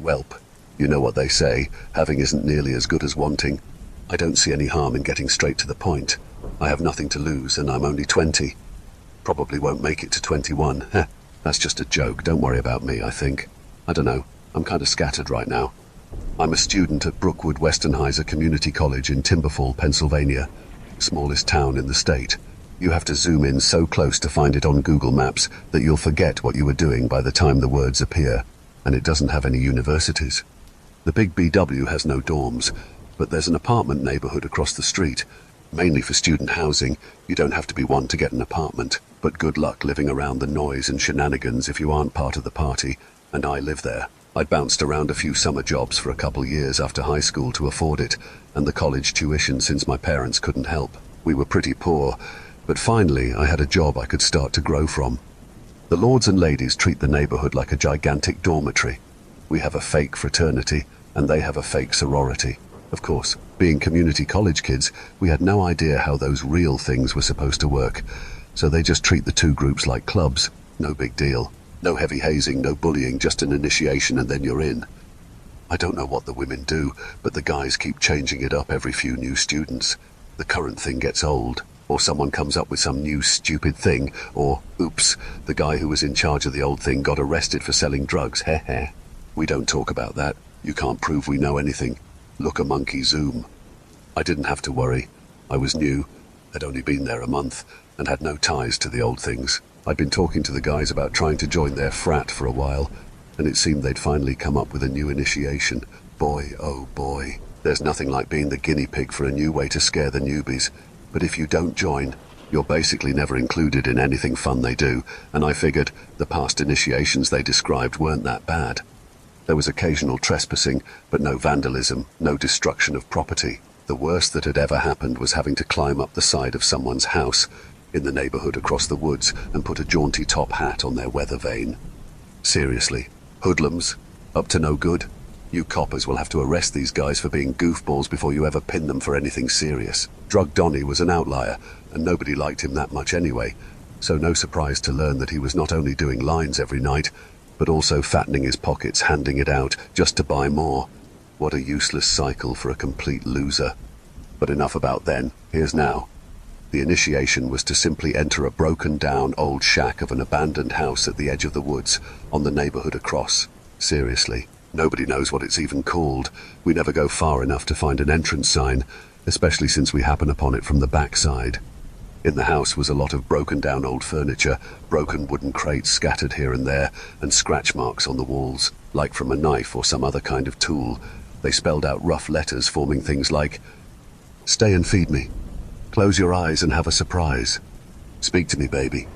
Welp, you know what they say, having isn't nearly as good as wanting. I don't see any harm in getting straight to the point. I have nothing to lose and I'm only 20. Probably won't make it to 21. Heh, that's just a joke, don't worry about me, I think. I don't know, I'm kind of scattered right now. I'm a student at Brookwood Westernheiser Community College in Timberfall, Pennsylvania, smallest town in the state. You have to zoom in so close to find it on Google Maps that you'll forget what you were doing by the time the words appear, and it doesn't have any universities. The big BW has no dorms, but there's an apartment neighborhood across the street, mainly for student housing. You don't have to be one to get an apartment, but good luck living around the noise and shenanigans if you aren't part of the party, and I live there. I'd bounced around a few summer jobs for a couple years after high school to afford it, and the college tuition since my parents couldn't help. We were pretty poor, but finally I had a job I could start to grow from. The lords and ladies treat the neighborhood like a gigantic dormitory. We have a fake fraternity, and they have a fake sorority. Of course, being community college kids, we had no idea how those real things were supposed to work, so they just treat the two groups like clubs. No big deal. No heavy hazing, no bullying, just an initiation and then you're in. I don't know what the women do, but the guys keep changing it up every few new students. The current thing gets old, or someone comes up with some new stupid thing, or, oops, the guy who was in charge of the old thing got arrested for selling drugs, heh heh. We don't talk about that. You can't prove we know anything. Look a monkey zoom. I didn't have to worry. I was new, had only been there a month, and had no ties to the old things. I'd been talking to the guys about trying to join their frat for a while, and it seemed they'd finally come up with a new initiation. Boy, oh boy. There's nothing like being the guinea pig for a new way to scare the newbies, but if you don't join, you're basically never included in anything fun they do, and I figured the past initiations they described weren't that bad. There was occasional trespassing, but no vandalism, no destruction of property. The worst that had ever happened was having to climb up the side of someone's house in the neighborhood across the woods and put a jaunty top hat on their weather vane. Seriously, hoodlums, up to no good? You coppers will have to arrest these guys for being goofballs before you ever pin them for anything serious. Drug Donnie was an outlier, and nobody liked him that much anyway, so no surprise to learn that he was not only doing lines every night, but also fattening his pockets, handing it out just to buy more. What a useless cycle for a complete loser. But enough about then, here's now. The initiation was to simply enter a broken-down old shack of an abandoned house at the edge of the woods, on the neighborhood across. Seriously, nobody knows what it's even called. We never go far enough to find an entrance sign, especially since we happen upon it from the backside. In the house was a lot of broken-down old furniture, broken wooden crates scattered here and there, and scratch marks on the walls, like from a knife or some other kind of tool. They spelled out rough letters forming things like, "Stay and feed me. Close your eyes and have a surprise. Speak to me, baby."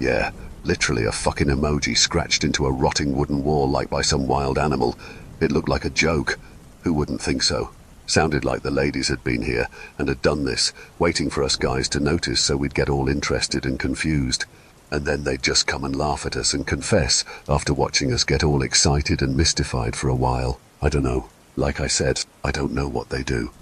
Yeah, literally a fucking emoji scratched into a rotting wooden wall like by some wild animal. It looked like a joke. Who wouldn't think so? Sounded like the ladies had been here and had done this, waiting for us guys to notice so we'd get all interested and confused. And then they'd just come and laugh at us and confess after watching us get all excited and mystified for a while. I don't know. Like I said, I don't know what they do.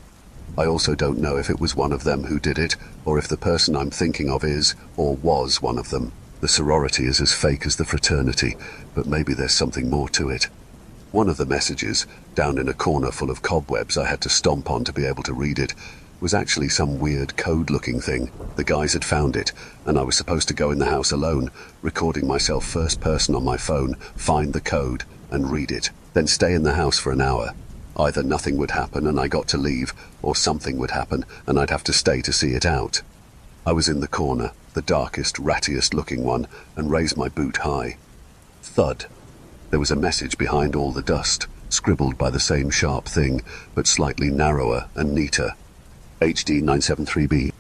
I also don't know if it was one of them who did it, or if the person I'm thinking of is, or was, one of them. The sorority is as fake as the fraternity, but maybe there's something more to it. One of the messages, down in a corner full of cobwebs I had to stomp on to be able to read it, was actually some weird code-looking thing. The guys had found it, and I was supposed to go in the house alone, recording myself first person on my phone, find the code, and read it, then stay in the house for an hour. Either nothing would happen and I got to leave, or something would happen and I'd have to stay to see it out. I was in the corner, the darkest, rattiest looking one, and raised my boot high. Thud. There was a message behind all the dust, scribbled by the same sharp thing, but slightly narrower and neater. HD 973B.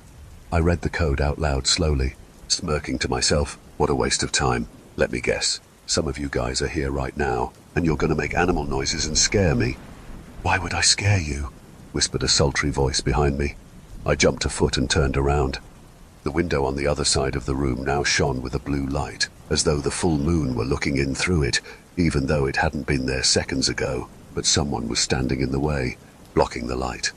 I read the code out loud slowly, smirking to myself. What a waste of time. Let me guess. Some of you guys are here right now, and you're gonna make animal noises and scare me. "Why would I scare you?" whispered a sultry voice behind me. I jumped a foot and turned around. The window on the other side of the room now shone with a blue light, as though the full moon were looking in through it, even though it hadn't been there seconds ago, but someone was standing in the way, blocking the light.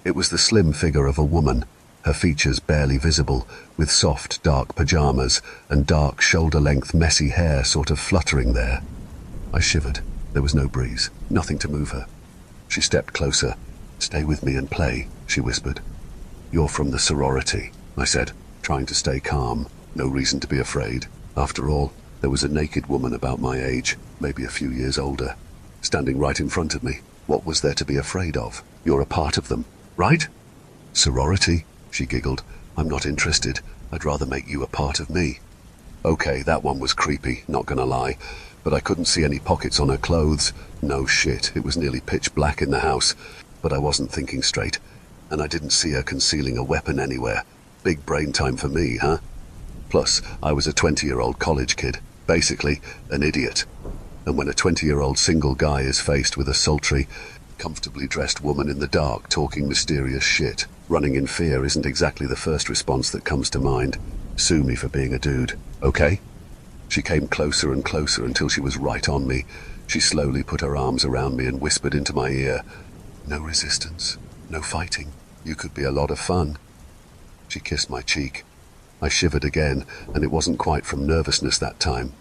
It was the slim figure of a woman, her features barely visible, with soft, dark pajamas and dark, shoulder-length, messy hair sort of fluttering there. I shivered. There was no breeze. nothing to move her. She stepped closer. "Stay with me and play," she whispered. "You're from the sorority," I said, trying to stay calm. No reason to be afraid. After all, there was a naked woman about my age, maybe a few years older, standing right in front of me. What was there to be afraid of? "You're a part of them, right?" "Sorority?" she giggled. "I'm not interested. I'd rather make you a part of me." Okay, that one was creepy, not gonna lie, but I couldn't see any pockets on her clothes. No shit, it was nearly pitch black in the house, but I wasn't thinking straight, and I didn't see her concealing a weapon anywhere. Big brain time for me, huh? Plus, I was a 20-year-old college kid, basically an idiot. And when a 20-year-old single guy is faced with a sultry, comfortably dressed woman in the dark talking mysterious shit, running in fear isn't exactly the first response that comes to mind. Sue me for being a dude, okay? She came closer and closer until she was right on me. She slowly put her arms around me and whispered into my ear, "No resistance, no fighting. You could be a lot of fun." She kissed my cheek. I shivered again, and it wasn't quite from nervousness that time.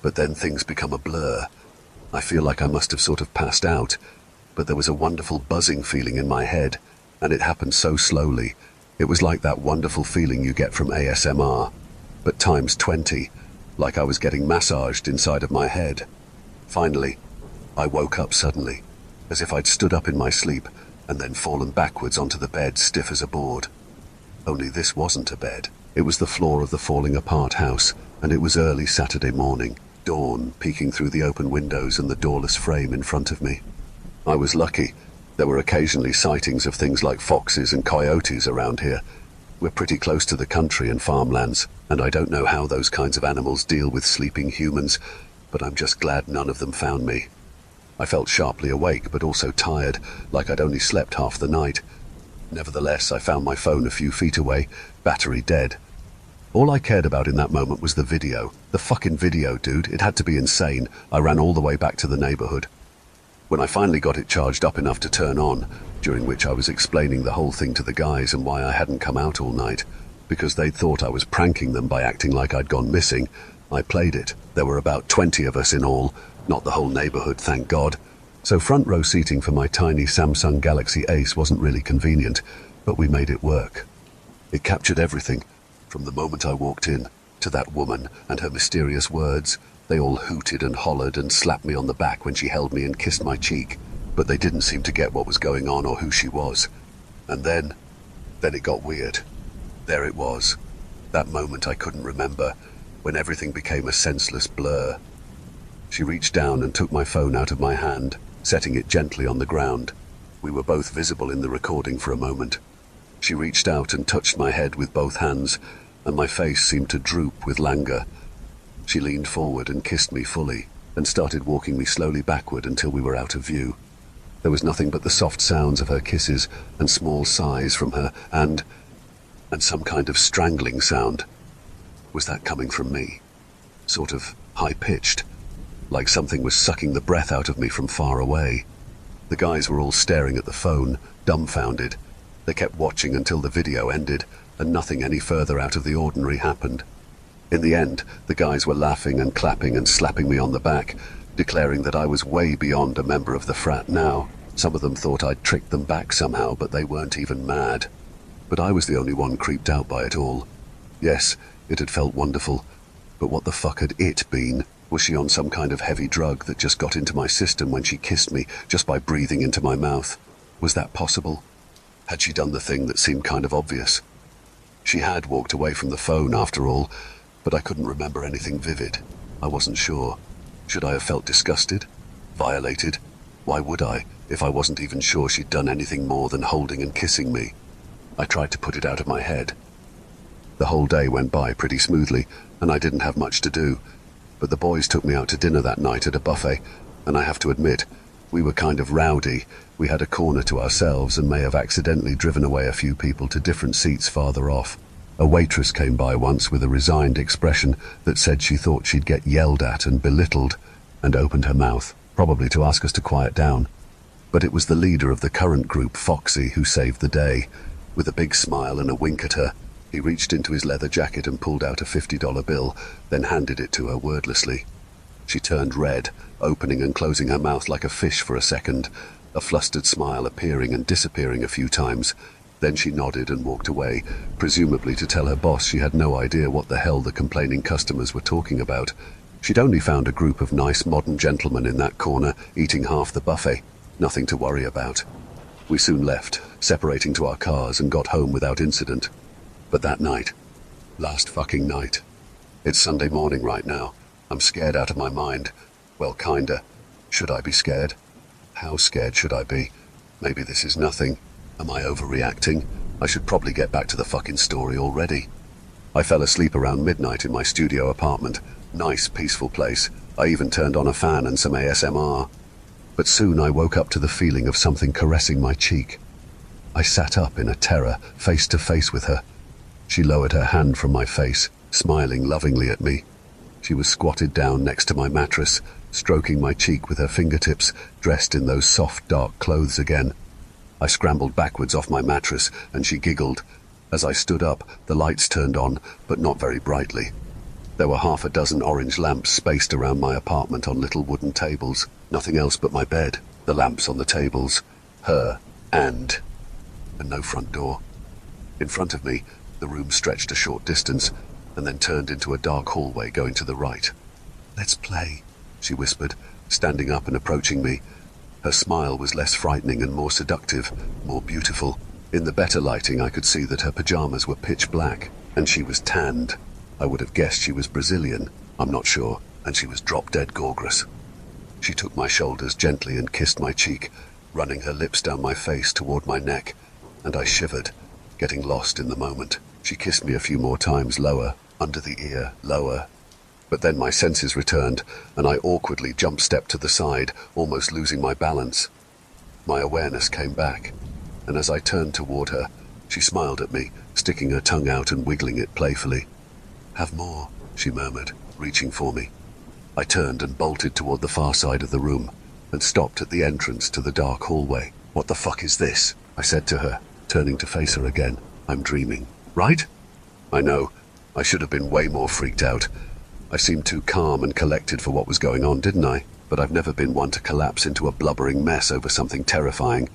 But then things become a blur. I feel like I must have sort of passed out, but there was a wonderful buzzing feeling in my head, and it happened so slowly. It was like that wonderful feeling you get from ASMR, but times 20, like I was getting massaged inside of my head. Finally, I woke up suddenly, as if I'd stood up in my sleep and then fallen backwards onto the bed, stiff as a board. Only this wasn't a bed. It was the floor of the falling apart house, and it was early Saturday morning, dawn peeking through the open windows and the doorless frame in front of me. I was lucky. There were occasionally sightings of things like foxes and coyotes around here. We're pretty close to the country and farmlands, and I don't know how those kinds of animals deal with sleeping humans, but I'm just glad none of them found me. I felt sharply awake, but also tired, like I'd only slept half the night. Nevertheless, I found my phone a few feet away, battery dead. All I cared about in that moment was the video. The fucking video, dude. It had to be insane. I ran all the way back to the neighborhood. When I finally got it charged up enough to turn on, during which I was explaining the whole thing to the guys and why I hadn't come out all night, because they'd thought I was pranking them by acting like I'd gone missing, I played it. There were about 20 of us in all, not the whole neighborhood, thank God. So front row seating for my tiny Samsung Galaxy Ace wasn't really convenient, but we made it work. It captured everything, from the moment I walked in, to that woman and her mysterious words. They all hooted and hollered and slapped me on the back when she held me and kissed my cheek, but they didn't seem to get what was going on or who she was. And then it got weird. There it was, that moment I couldn't remember, when everything became a senseless blur. She reached down and took my phone out of my hand, setting it gently on the ground. We were both visible in the recording for a moment. She reached out and touched my head with both hands, and my face seemed to droop with languor. She leaned forward and kissed me fully, and started walking me slowly backward until we were out of view. There was nothing but the soft sounds of her kisses and small sighs from her, and some kind of strangling sound. Was that coming from me? Sort of high-pitched, like something was sucking the breath out of me from far away. The guys were all staring at the phone, dumbfounded. They kept watching until the video ended, and nothing any further out of the ordinary happened. In the end, the guys were laughing and clapping and slapping me on the back, declaring that I was way beyond a member of the frat now. Some of them thought I'd tricked them back somehow, but they weren't even mad. But I was the only one creeped out by it all. Yes, it had felt wonderful, but what the fuck had it been? Was she on some kind of heavy drug that just got into my system when she kissed me, just by breathing into my mouth? Was that possible? Had she done the thing that seemed kind of obvious? She had walked away from the phone after all, but I couldn't remember anything vivid. I wasn't sure. Should I have felt disgusted? Violated? Why would I, if I wasn't even sure she'd done anything more than holding and kissing me? I tried to put it out of my head. The whole day went by pretty smoothly, and I didn't have much to do. But the boys took me out to dinner that night at a buffet, and I have to admit, we were kind of rowdy. We had a corner to ourselves and may have accidentally driven away a few people to different seats farther off. A waitress came by once with a resigned expression that said she thought she'd get yelled at and belittled, and opened her mouth, probably to ask us to quiet down. But it was the leader of the current group, Foxy, who saved the day. With a big smile and a wink at her, he reached into his leather jacket and pulled out a $50 bill, then handed it to her wordlessly. She turned red, opening and closing her mouth like a fish for a second, a flustered smile appearing and disappearing a few times. Then she nodded and walked away, presumably to tell her boss she had no idea what the hell the complaining customers were talking about. She'd only found a group of nice modern gentlemen in that corner, eating half the buffet. Nothing to worry about. We soon left, separating to our cars, and got home without incident. But that night, last fucking night. It's Sunday morning right now. I'm scared out of my mind. Well, kinda. Should I be scared? How scared should I be? Maybe this is nothing. Am I overreacting? I should probably get back to the fucking story already. I fell asleep around midnight in my studio apartment. Nice, peaceful place. I even turned on a fan and some ASMR. But soon I woke up to the feeling of something caressing my cheek. I sat up in a terror, face to face with her. She lowered her hand from my face, smiling lovingly at me. She was squatted down next to my mattress, stroking my cheek with her fingertips, dressed in those soft, dark clothes again. I scrambled backwards off my mattress, and she giggled. As I stood up, the lights turned on, but not very brightly. There were half a dozen orange lamps spaced around my apartment on little wooden tables. Nothing else but my bed, the lamps on the tables, her, and no front door. In front of me, the room stretched a short distance, and then turned into a dark hallway going to the right. "Let's play," she whispered, standing up and approaching me. Her smile was less frightening and more seductive, more beautiful. In the better lighting, I could see that her pajamas were pitch black, and she was tanned. I would have guessed she was Brazilian, I'm not sure, and she was drop-dead gorgeous. She took my shoulders gently and kissed my cheek, running her lips down my face toward my neck, and I shivered, getting lost in the moment. She kissed me a few more times, lower, under the ear, lower. But then my senses returned, and I awkwardly jump-stepped to the side, almost losing my balance. My awareness came back, and as I turned toward her, she smiled at me, sticking her tongue out and wiggling it playfully. "Have more," she murmured, reaching for me. I turned and bolted toward the far side of the room, and stopped at the entrance to the dark hallway. "What the fuck is this?" I said to her, turning to face her again. "I'm dreaming, right?" I know, I should have been way more freaked out. I seemed too calm and collected for what was going on, didn't I? But I've never been one to collapse into a blubbering mess over something terrifying.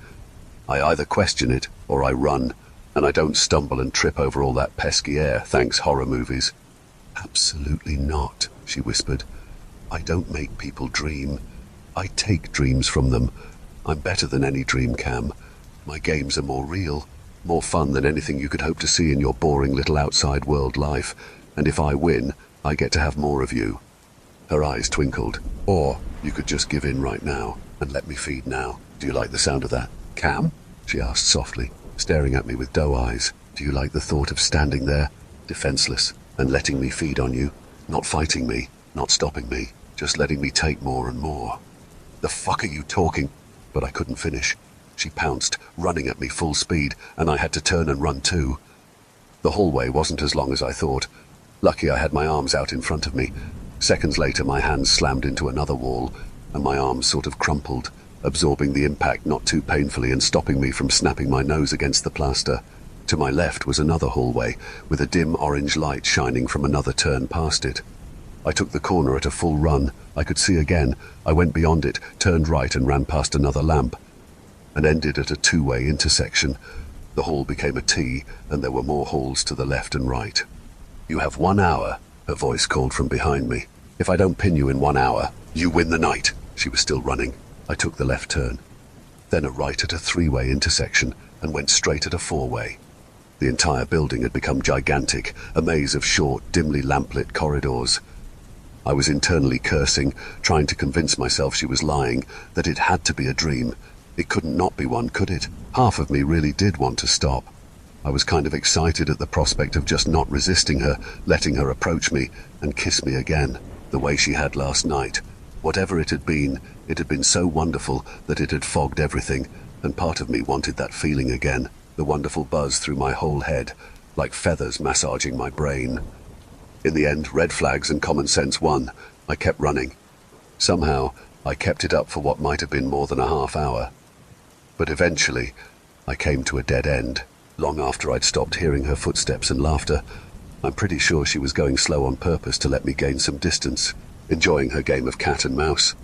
I either question it, or I run, and I don't stumble and trip over all that pesky air, thanks horror movies. "Absolutely not," she whispered. "I don't make people dream. I take dreams from them. I'm better than any dream cam. My games are more real, more fun than anything you could hope to see in your boring little outside world life, and if I win, I get to have more of you." Her eyes twinkled. "Or you could just give in right now and let me feed now. Do you like the sound of that, Cam?" she asked softly, staring at me with doe eyes. "Do you like the thought of standing there, defenseless, and letting me feed on you? Not fighting me, not stopping me, just letting me take more and more." "The fuck are you talking?" But I couldn't finish. She pounced, running at me full speed, and I had to turn and run too. The hallway wasn't as long as I thought. Lucky I had my arms out in front of me. Seconds later, my hands slammed into another wall, and my arms sort of crumpled, absorbing the impact not too painfully and stopping me from snapping my nose against the plaster. To my left was another hallway, with a dim orange light shining from another turn past it. I took the corner at a full run. I could see again. I went beyond it, turned right and ran past another lamp, and ended at a two-way intersection. The hall became a T, and there were more halls to the left and right. "You have 1 hour," her voice called from behind me. "If I don't pin you in 1 hour, you win the night." She was still running. I took the left turn, then a right at a three-way intersection, and went straight at a four-way. The entire building had become gigantic, a maze of short, dimly lamplit corridors. I was internally cursing, trying to convince myself she was lying, that it had to be a dream. It couldn't not be one, could it? Half of me really did want to stop. I was kind of excited at the prospect of just not resisting her, letting her approach me and kiss me again, the way she had last night. Whatever it had been so wonderful that it had fogged everything, and part of me wanted that feeling again, the wonderful buzz through my whole head, like feathers massaging my brain. In the end, red flags and common sense won. I kept running. Somehow, I kept it up for what might have been more than a half hour. But eventually, I came to a dead end, long after I'd stopped hearing her footsteps and laughter. I'm pretty sure she was going slow on purpose to let me gain some distance. enjoying her game of cat and mouse.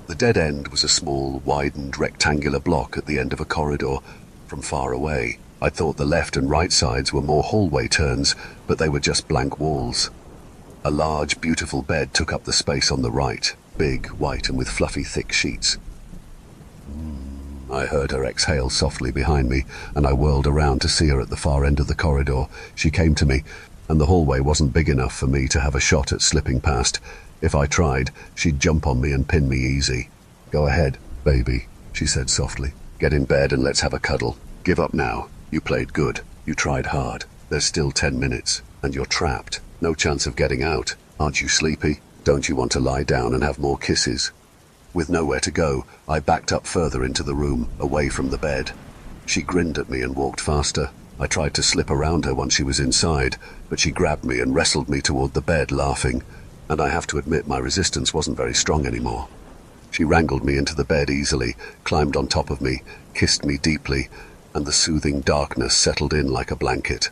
The dead end was a small, widened, rectangular block at the end of a corridor. From far away, I thought the left and right sides were more hallway turns, but they were just blank walls. A large, beautiful bed took up the space on the right, big, white, and with fluffy, thick sheets. I heard her exhale softly behind me, and I whirled around to see her at the far end of the corridor. She came to me, and the hallway wasn't big enough for me to have a shot at slipping past. If I tried, she'd jump on me and pin me easy. "Go ahead, baby," she said softly. "Get in bed and let's have a cuddle. Give up now. You played good. You tried hard. There's still 10 minutes, and you're trapped. No chance of getting out. Aren't you sleepy? Don't you want to lie down and have more kisses?" With nowhere to go, I backed up further into the room, away from the bed. She grinned at me and walked faster. I tried to slip around her once she was inside, but she grabbed me and wrestled me toward the bed, laughing, and I have to admit my resistance wasn't very strong anymore. She wrangled me into the bed easily, climbed on top of me, kissed me deeply, and the soothing darkness settled in like a blanket.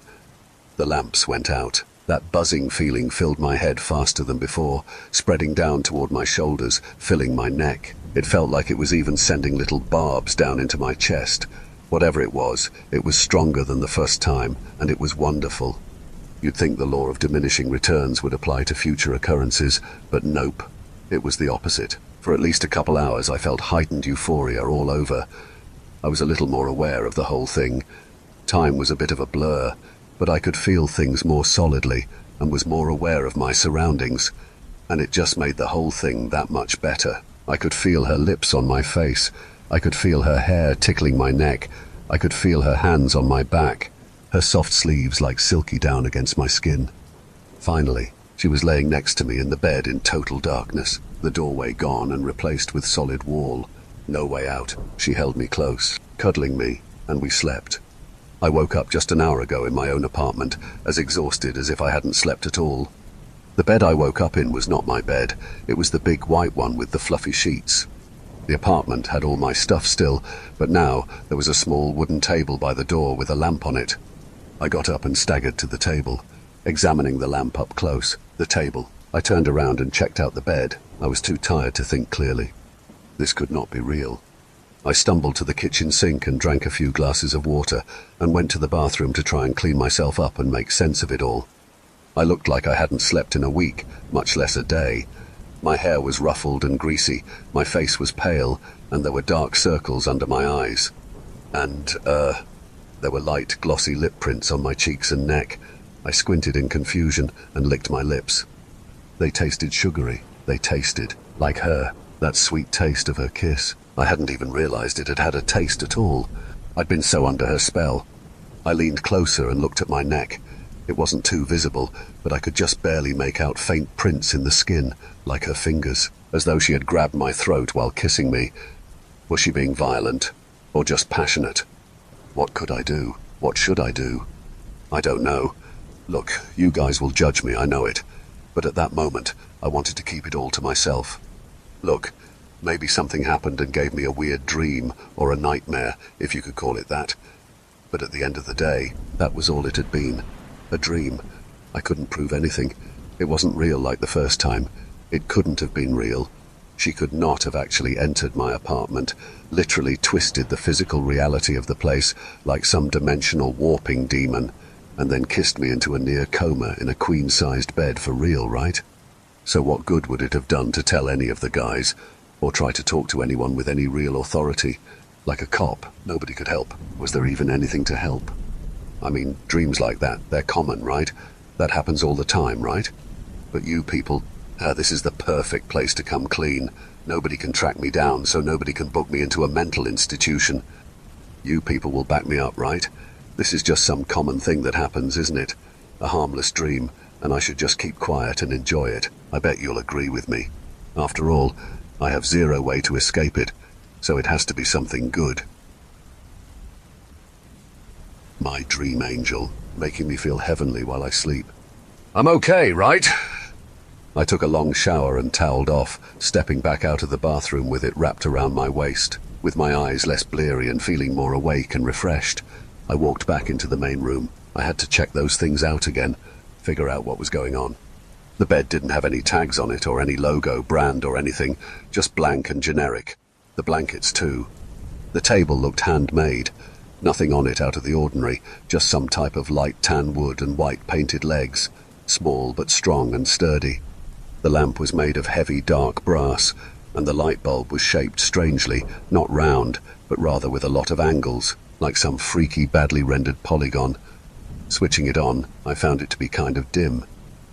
The lamps went out. That buzzing feeling filled my head faster than before, spreading down toward my shoulders, filling my neck. It felt like it was even sending little barbs down into my chest. Whatever it was stronger than the first time, and it was wonderful. You'd think the law of diminishing returns would apply to future occurrences, but nope. It was the opposite. For at least a couple hours I felt heightened euphoria all over. I was a little more aware of the whole thing. Time was a bit of a blur, but I could feel things more solidly and was more aware of my surroundings, and it just made the whole thing that much better. I could feel her lips on my face. I could feel her hair tickling my neck. I could feel her hands on my back, her soft sleeves like silky down against my skin. Finally, she was laying next to me in the bed in total darkness, the doorway gone and replaced with solid wall. No way out. She held me close, cuddling me, and we slept. I woke up just an hour ago in my own apartment, as exhausted as if I hadn't slept at all. The bed I woke up in was not my bed. It was the big white one with the fluffy sheets. The apartment had all my stuff still, but now there was a small wooden table by the door with a lamp on it. I got up and staggered to the table, examining the lamp up close. The table. I turned around and checked out the bed. I was too tired to think clearly. This could not be real. I stumbled to the kitchen sink and drank a few glasses of water and went to the bathroom to try and clean myself up and make sense of it all. I looked like I hadn't slept in a week, much less a day. My hair was ruffled and greasy, my face was pale, and there were dark circles under my eyes. And, there were light, glossy lip prints on my cheeks and neck. I squinted in confusion and licked my lips. They tasted sugary. They tasted like her, that sweet taste of her kiss. I hadn't even realized it had had a taste at all. I'd been so under her spell. I leaned closer and looked at my neck. It wasn't too visible, but I could just barely make out faint prints in the skin, like her fingers, as though she had grabbed my throat while kissing me. Was she being violent, or just passionate? What could I do? What should I do? I don't know. Look, you guys will judge me, I know it. But at that moment, I wanted to keep it all to myself. Look, maybe something happened and gave me a weird dream, or a nightmare, if you could call it that. But at the end of the day, that was all it had been. A dream. I couldn't prove anything. It wasn't real like the first time. It couldn't have been real. She could not have actually entered my apartment, literally twisted the physical reality of the place like some dimensional warping demon, and then kissed me into a near coma in a queen-sized bed for real, right? So what good would it have done to tell any of the guys, or try to talk to anyone with any real authority? Like a cop, nobody could help. Was there even anything to help? I mean, dreams like that, they're common, right? That happens all the time, right? But you people, this is the perfect place to come clean. Nobody can track me down, so nobody can book me into a mental institution. You people will back me up, right? This is just some common thing that happens, isn't it? A harmless dream, and I should just keep quiet and enjoy it. I bet you'll agree with me. After all, I have zero way to escape it, so it has to be something good. My dream angel, making me feel heavenly while I sleep. I'm okay, right? I took a long shower and toweled off, stepping back out of the bathroom with it wrapped around my waist. With my eyes less bleary and feeling more awake and refreshed, I walked back into the main room. I had to check those things out again, figure out what was going on. The bed didn't have any tags on it or any logo, brand or anything, just blank and generic. The blankets too. The table looked handmade. Nothing on it out of the ordinary, just some type of light tan wood and white painted legs, small but strong and sturdy. The lamp was made of heavy dark brass, and the light bulb was shaped strangely, not round, but rather with a lot of angles, like some freaky, badly rendered polygon. Switching it on, I found it to be kind of dim.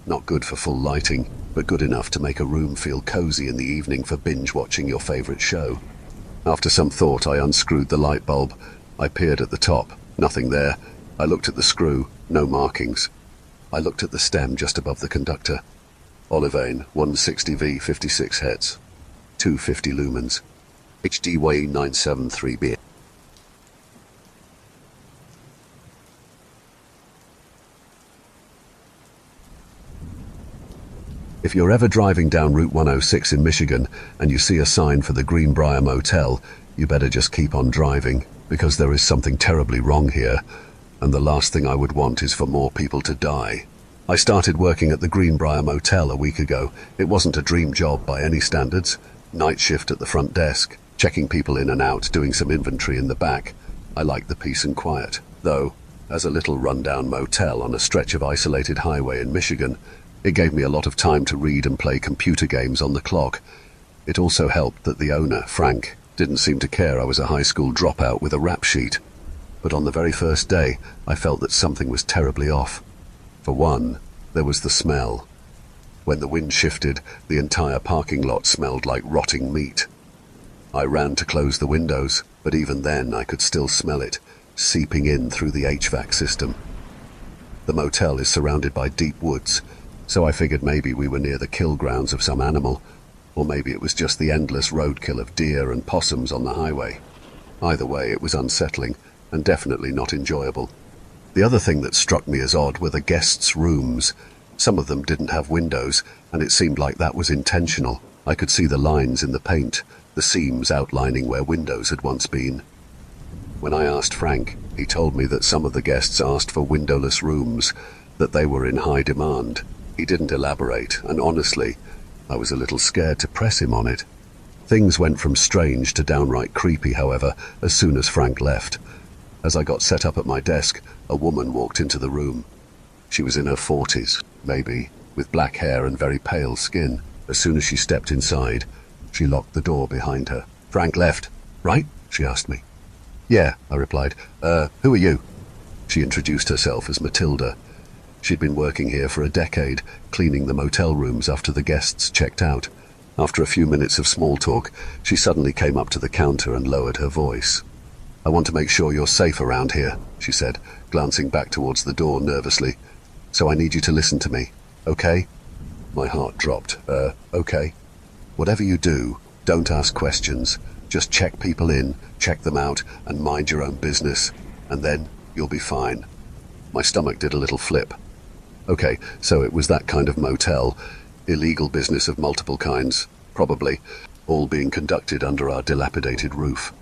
Not good for full lighting, but good enough to make a room feel cozy in the evening for binge-watching your favorite show. After some thought, I unscrewed the light bulb. I peered at the top. Nothing there. I looked at the screw. No markings. I looked at the stem just above the conductor. Olivine, 160V, 56 Hz. 250 lumens. HDY 973B. If you're ever driving down Route 106 in Michigan and you see a sign for the Greenbrier Motel, you better just keep on driving, because there is something terribly wrong here, and the last thing I would want is for more people to die. I started working at the Greenbrier Motel a week ago. It wasn't a dream job by any standards. Night shift at the front desk, checking people in and out, doing some inventory in the back. I liked the peace and quiet, though, as a little rundown motel on a stretch of isolated highway in Michigan, it gave me a lot of time to read and play computer games on the clock. It also helped that the owner, Frank, didn't seem to care I was a high school dropout with a rap sheet. But on the very first day, I felt that something was terribly off. For one, there was the smell. When the wind shifted, the entire parking lot smelled like rotting meat. I ran to close the windows, but even then I could still smell it, seeping in through the HVAC system. The motel is surrounded by deep woods, so I figured maybe we were near the kill grounds of some animal, or maybe it was just the endless roadkill of deer and possums on the highway. Either way, it was unsettling, and definitely not enjoyable. The other thing that struck me as odd were the guests' rooms. Some of them didn't have windows, and it seemed like that was intentional. I could see the lines in the paint, the seams outlining where windows had once been. When I asked Frank, he told me that some of the guests asked for windowless rooms, that they were in high demand. He didn't elaborate, and honestly, I was a little scared to press him on it. Things went from strange to downright creepy, however, as soon as Frank left. As I got set up at my desk, a woman walked into the room. She was in her 40s, maybe, with black hair and very pale skin. As soon as she stepped inside, she locked the door behind her. "Frank left, right?" she asked me. "Yeah," I replied. Who are you?" She introduced herself as Matilda. She'd been working here for a decade, cleaning the motel rooms after the guests checked out. After a few minutes of small talk, she suddenly came up to the counter and lowered her voice. "I want to make sure you're safe around here," she said, glancing back towards the door nervously. "So I need you to listen to me, okay?" My heart dropped. Okay. "Whatever you do, don't ask questions. Just check people in, check them out, and mind your own business. And then you'll be fine." My stomach did a little flip. Okay, so it was that kind of motel. Illegal business of multiple kinds, probably, all being conducted under our dilapidated roof.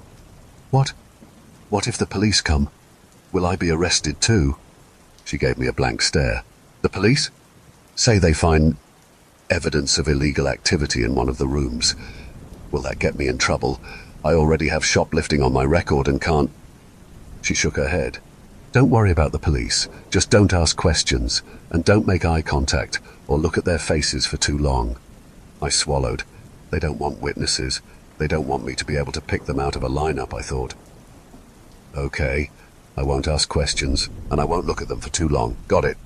What? What if the police come? Will I be arrested too?" She gave me a blank stare. "The police? Say they find evidence of illegal activity in one of the rooms. Will that get me in trouble? I already have shoplifting on my record and can't..." She shook her head. "Don't worry about the police. Just don't ask questions, and don't make eye contact or look at their faces for too long." I swallowed. They don't want witnesses. They don't want me to be able to pick them out of a lineup, I thought. "Okay, I won't ask questions, and I won't look at them for too long. Got it?"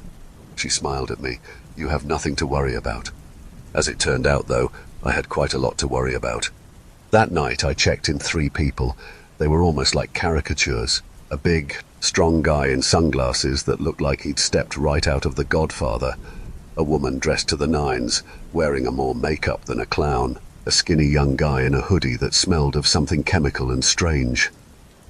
She smiled at me. "You have nothing to worry about." As it turned out, though, I had quite a lot to worry about. That night I checked in 3 people. They were almost like caricatures. A big, strong guy in sunglasses that looked like he'd stepped right out of The Godfather. A woman dressed to the nines, wearing a more makeup than a clown. A skinny young guy in a hoodie that smelled of something chemical and strange.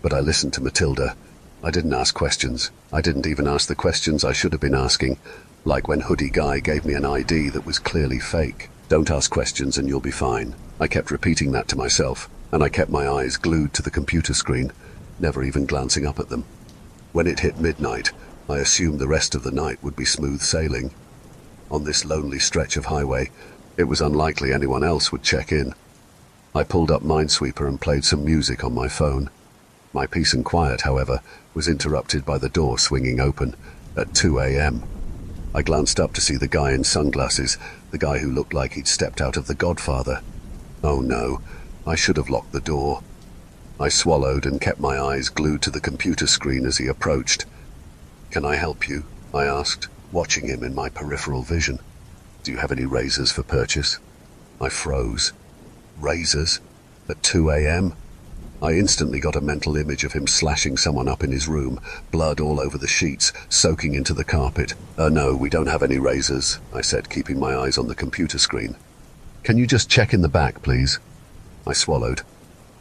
But I listened to Matilda. I didn't ask questions. I didn't even ask the questions I should have been asking. Like when Hoodie Guy gave me an ID that was clearly fake. "Don't ask questions and you'll be fine." I kept repeating that to myself, and I kept my eyes glued to the computer screen, never even glancing up at them. When it hit midnight, I assumed the rest of the night would be smooth sailing. On this lonely stretch of highway, it was unlikely anyone else would check in. I pulled up Minesweeper and played some music on my phone. My peace and quiet, however, was interrupted by the door swinging open at 2 a.m. I glanced up to see the guy in sunglasses, the guy who looked like he'd stepped out of The Godfather. Oh no, I should have locked the door. I swallowed and kept my eyes glued to the computer screen as he approached. "Can I help you?" I asked, watching him in my peripheral vision. "Do you have any razors for purchase?" I froze. Razors? At 2 a.m.? I instantly got a mental image of him slashing someone up in his room, blood all over the sheets, soaking into the carpet. No, we don't have any razors," I said, keeping my eyes on the computer screen. "Can you just check in the back, please?" I swallowed.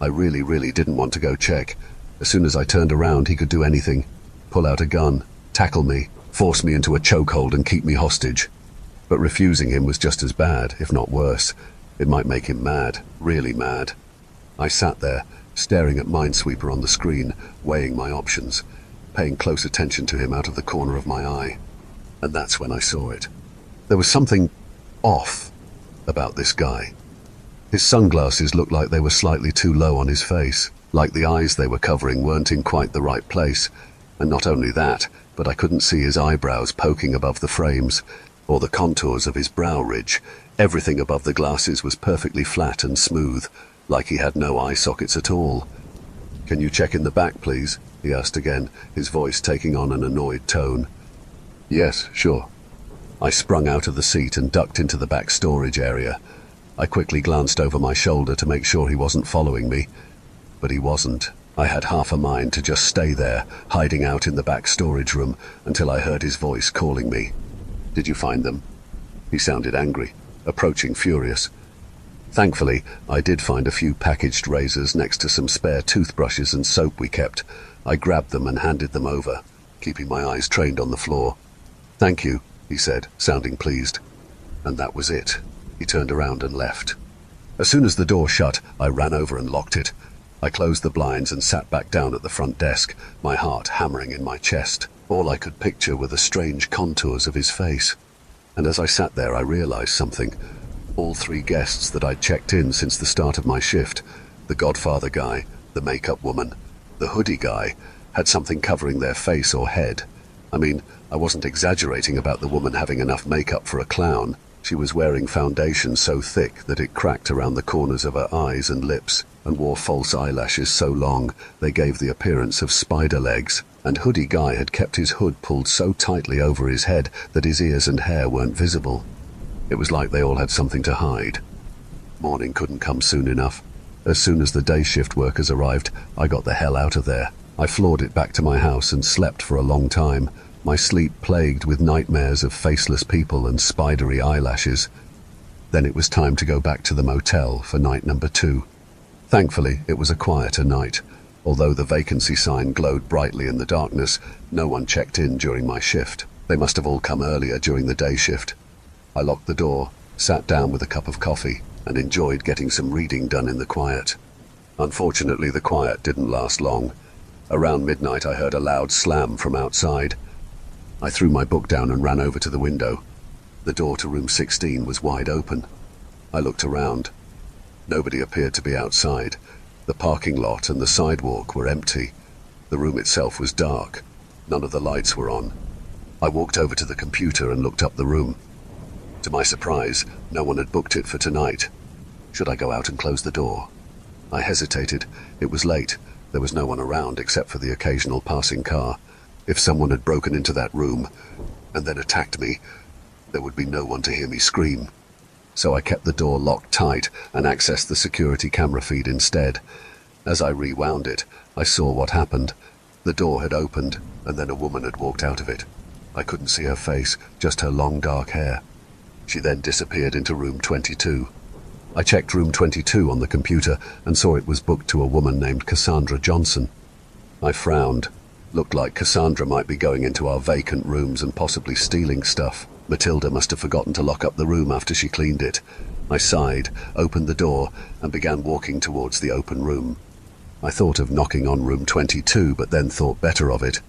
I really didn't want to go check. As soon as I turned around, he could do anything. Pull out a gun, tackle me, force me into a chokehold and keep me hostage. But refusing him was just as bad, if not worse. It might make him mad, really mad. I sat there, staring at Minesweeper on the screen, weighing my options, paying close attention to him out of the corner of my eye. And that's when I saw it. There was something off about this guy. His sunglasses looked like they were slightly too low on his face, like the eyes they were covering weren't in quite the right place. And not only that, but I couldn't see his eyebrows poking above the frames, or the contours of his brow ridge. Everything above the glasses was perfectly flat and smooth, like he had no eye sockets at all. "Can you check in the back, please?" he asked again, his voice taking on an annoyed tone. "Yes, sure." I sprung out of the seat and ducked into the back storage area. I quickly glanced over my shoulder to make sure he wasn't following me, but he wasn't. I had half a mind to just stay there, hiding out in the back storage room, until I heard his voice calling me. "Did you find them?" He sounded angry, approaching furious. Thankfully, I did find a few packaged razors next to some spare toothbrushes and soap we kept. I grabbed them and handed them over, keeping my eyes trained on the floor. "Thank you," he said, sounding pleased. And that was it. He turned around and left. As soon as the door shut, I ran over and locked it. I closed the blinds and sat back down at the front desk, my heart hammering in my chest. All I could picture were the strange contours of his face. And as I sat there, I realized something. All three guests that I'd checked in since the start of my shift, the Godfather guy, the makeup woman, the hoodie guy, had something covering their face or head. I mean, I wasn't exaggerating about the woman having enough makeup for a clown. She was wearing foundation so thick that it cracked around the corners of her eyes and lips, and wore false eyelashes so long they gave the appearance of spider legs. And hoodie guy had kept his hood pulled so tightly over his head that his ears and hair weren't visible. It was like they all had something to hide. Morning couldn't come soon enough. As soon as the day shift workers arrived, I got the hell out of there. I floored it back to my house and slept for a long time, my sleep plagued with nightmares of faceless people and spidery eyelashes. Then it was time to go back to the motel for night number 2. Thankfully, it was a quieter night. Although the vacancy sign glowed brightly in the darkness, no one checked in during my shift. They must have all come earlier during the day shift. I locked the door, sat down with a cup of coffee, and enjoyed getting some reading done in the quiet. Unfortunately, the quiet didn't last long. Around midnight, I heard a loud slam from outside. I threw my book down and ran over to the window. The door to room 16 was wide open. I looked around. Nobody appeared to be outside. The parking lot and the sidewalk were empty. The room itself was dark. None of the lights were on. I walked over to the computer and looked up the room. To my surprise, no one had booked it for tonight. Should I go out and close the door? I hesitated. It was late. There was no one around except for the occasional passing car. If someone had broken into that room and then attacked me, there would be no one to hear me scream. So I kept the door locked tight and accessed the security camera feed instead. As I rewound it, I saw what happened. The door had opened, and then a woman had walked out of it. I couldn't see her face, just her long dark hair. She then disappeared into room 22. I checked room 22 on the computer and saw it was booked to a woman named Cassandra Johnson. I frowned. Looked like Cassandra might be going into our vacant rooms and possibly stealing stuff. Matilda must have forgotten to lock up the room after she cleaned it. I sighed, opened the door, and began walking towards the open room. I thought of knocking on room 22, but then thought better of it.